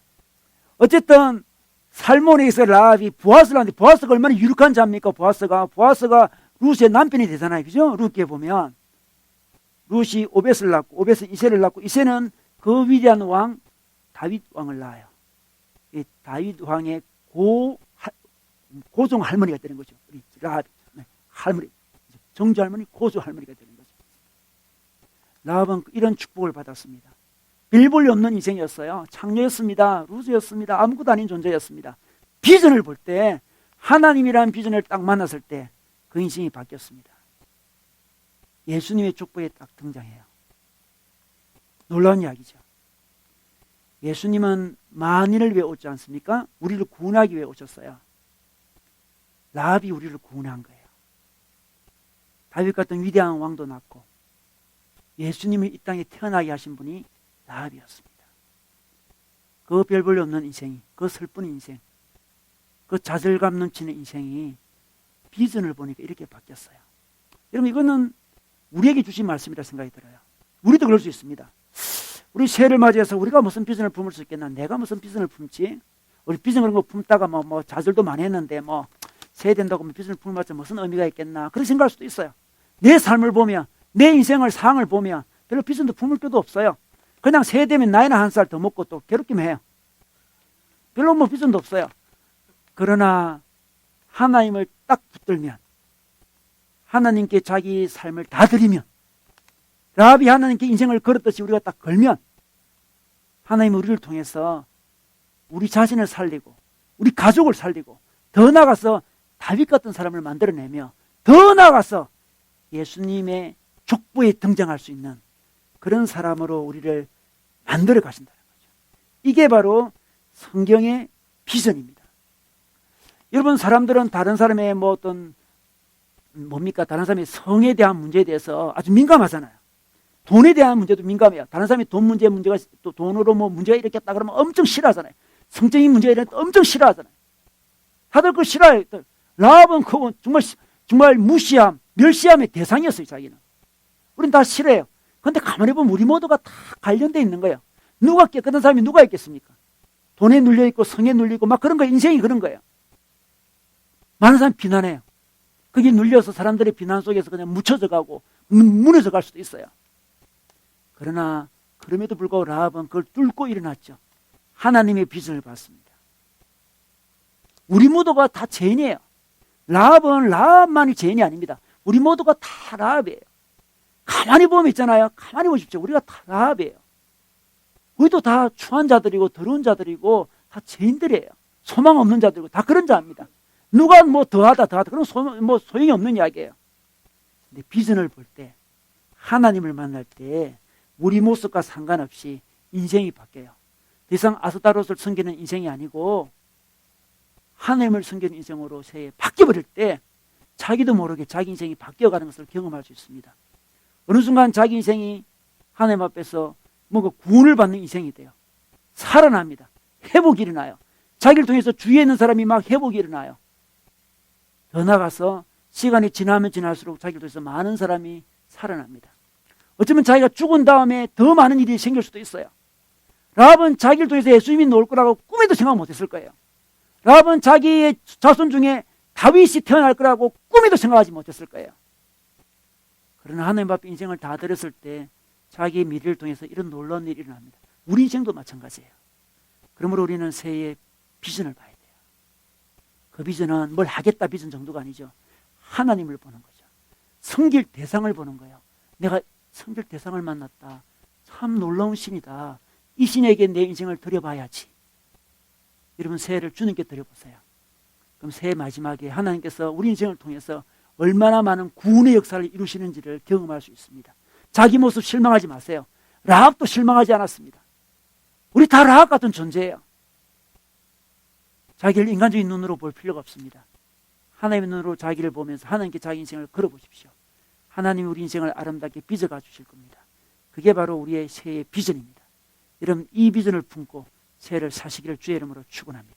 어쨌든 살몬에서 라합이 보아스를 하는데 보아스가 얼마나 유력한 자입니까? 보아스가 룻의 남편이 되잖아요. 그죠? 룻에 보면 룻이 오벳을 낳고 오벳은 이새를 낳고 이새는 그 위대한 왕 다윗 왕을 낳아요. 이 다윗 왕의 고종 할머니가 되는 거죠. 우리 라합 할머니, 정주 할머니, 고조 할머니가 되는 거죠. 라합은 이런 축복을 받았습니다. 빌볼이 없는 인생이었어요. 창녀였습니다. 루즈였습니다. 아무것도 아닌 존재였습니다. 비전을 볼 때 하나님이라는 비전을 딱 만났을 때 그 인생이 바뀌었습니다. 예수님의 축복에 딱 등장해요. 놀라운 이야기죠. 예수님은 만인을 위해 오지 않습니까? 우리를 구원하기 위해 오셨어요. 라합이 우리를 구원한 거예요. 다윗 같은 위대한 왕도 낳고 예수님을 이 땅에 태어나게 하신 분이 라합이었습니다. 그 별 볼일 없는 인생이, 그 슬픈 인생, 그 좌절감 넘치는 인생이 비전을 보니까 이렇게 바뀌었어요. 여러분 이거는 우리에게 주신 말씀이라 생각이 들어요. 우리도 그럴 수 있습니다. 우리 새해를 맞이해서 우리가 무슨 비전을 품을 수 있겠나? 내가 무슨 비전을 품지? 우리 비전 그런 거 품다가 뭐 좌절도 많이 했는데 새해 된다고 비전을 품어봤자 무슨 의미가 있겠나? 그렇게 생각할 수도 있어요. 내 삶을 보면, 내 인생을 상황을 보면 별로 비전도 품을 것도 없어요. 그냥 새해 되면 나이나 1살 더 먹고 또 괴롭기만 해요. 별로 비전도 없어요. 그러나 하나님을 딱 붙들면, 하나님께 자기 삶을 다 드리면, 라합이 하나님께 인생을 걸었듯이 우리가 딱 걸면 하나님은 우리를 통해서 우리 자신을 살리고 우리 가족을 살리고 더 나아가서 다윗 같은 사람을 만들어내며 더 나아가서 예수님의 족보에 등장할 수 있는 그런 사람으로 우리를 만들어 가신다는 거죠. 이게 바로 성경의 비전입니다. 여러분 사람들은 다른 사람의 다른 사람의 성에 대한 문제에 대해서 아주 민감하잖아요. 돈에 대한 문제도 민감해요. 다른 사람이 문제가 또 돈으로 문제가 일으켰다 그러면 엄청 싫어하잖아요. 성적인 문제가 일어났다 엄청 싫어하잖아요. 다들 그거 싫어해요. 라합은 그거 정말 무시함, 멸시함의 대상이었어요, 자기는. 우린 다 싫어해요. 그런데 가만히 보면 우리 모두가 다 관련되어 있는 거예요. 누가 깨끗한 사람이 누가 있겠습니까? 돈에 눌려있고 성에 눌리고 그런 거 인생이 그런 거예요. 많은 사람이 비난해요. 거기에 눌려서 사람들의 비난 속에서 그냥 묻혀져 가고 무너져 갈 수도 있어요. 그러나 그럼에도 불구하고 라합은 그걸 뚫고 일어났죠. 하나님의 비전을 받습니다. 우리 모두가 다 죄인이에요. 라합만이 죄인이 아닙니다. 우리 모두가 다 라합이에요. 가만히 보면 있잖아요. 가만히 보십시오. 우리가 다 라합이에요. 우리도 다 추한 자들이고 더러운 자들이고 다 죄인들이에요. 소망 없는 자들이고 다 그런 자입니다. 누가 더하다 그런 소용이 없는 이야기예요. 근데 비전을 볼 때, 하나님을 만날 때 우리 모습과 상관없이 인생이 바뀌어요. 더 이상 아스타롯을 섬기는 인생이 아니고 하나님을 섬기는 인생으로 새해 바뀌어버릴 때 자기도 모르게 자기 인생이 바뀌어가는 것을 경험할 수 있습니다. 어느 순간 자기 인생이 하나님 앞에서 뭔가 구원을 받는 인생이 돼요. 살아납니다. 회복이 일어나요. 자기를 통해서 주위에 있는 사람이 회복이 일어나요. 더 나아가서 시간이 지나면 지날수록 자기를 통해서 많은 사람이 살아납니다. 어쩌면 자기가 죽은 다음에 더 많은 일이 생길 수도 있어요. 라합은 자기를 통해서 예수님이 나올 거라고 꿈에도 생각 못했을 거예요. 라합은 자기의 자손 중에 다윗이 태어날 거라고 꿈에도 생각하지 못했을 거예요. 그러나 하나님 앞에 인생을 다 드렸을 때 자기의 미래를 통해서 이런 놀라운 일이 일어납니다. 우리 인생도 마찬가지예요. 그러므로 우리는 새해에 비전을 봐야 돼요. 그 비전은 뭘 하겠다 비전 정도가 아니죠. 하나님을 보는 거죠. 섬길 대상을 보는 거예요. 내가 섬길 대상을 만났다. 참 놀라운 신이다. 이 신에게 내 인생을 드려봐야지. 여러분 새해를 주님께 드려보세요. 그럼 새해 마지막에 하나님께서 우리 인생을 통해서 얼마나 많은 구원의 역사를 이루시는지를 경험할 수 있습니다. 자기 모습 실망하지 마세요. 라합도 실망하지 않았습니다. 우리 다 라합 같은 존재예요. 자기를 인간적인 눈으로 볼 필요가 없습니다. 하나님의 눈으로 자기를 보면서 하나님께 자기 인생을 걸어보십시오. 하나님이 우리 인생을 아름답게 빚어가 주실 겁니다. 그게 바로 우리의 새해의 비전입니다. 여러분 이 비전을 품고 새해를 사시기를 주의 이름으로 축원합니다.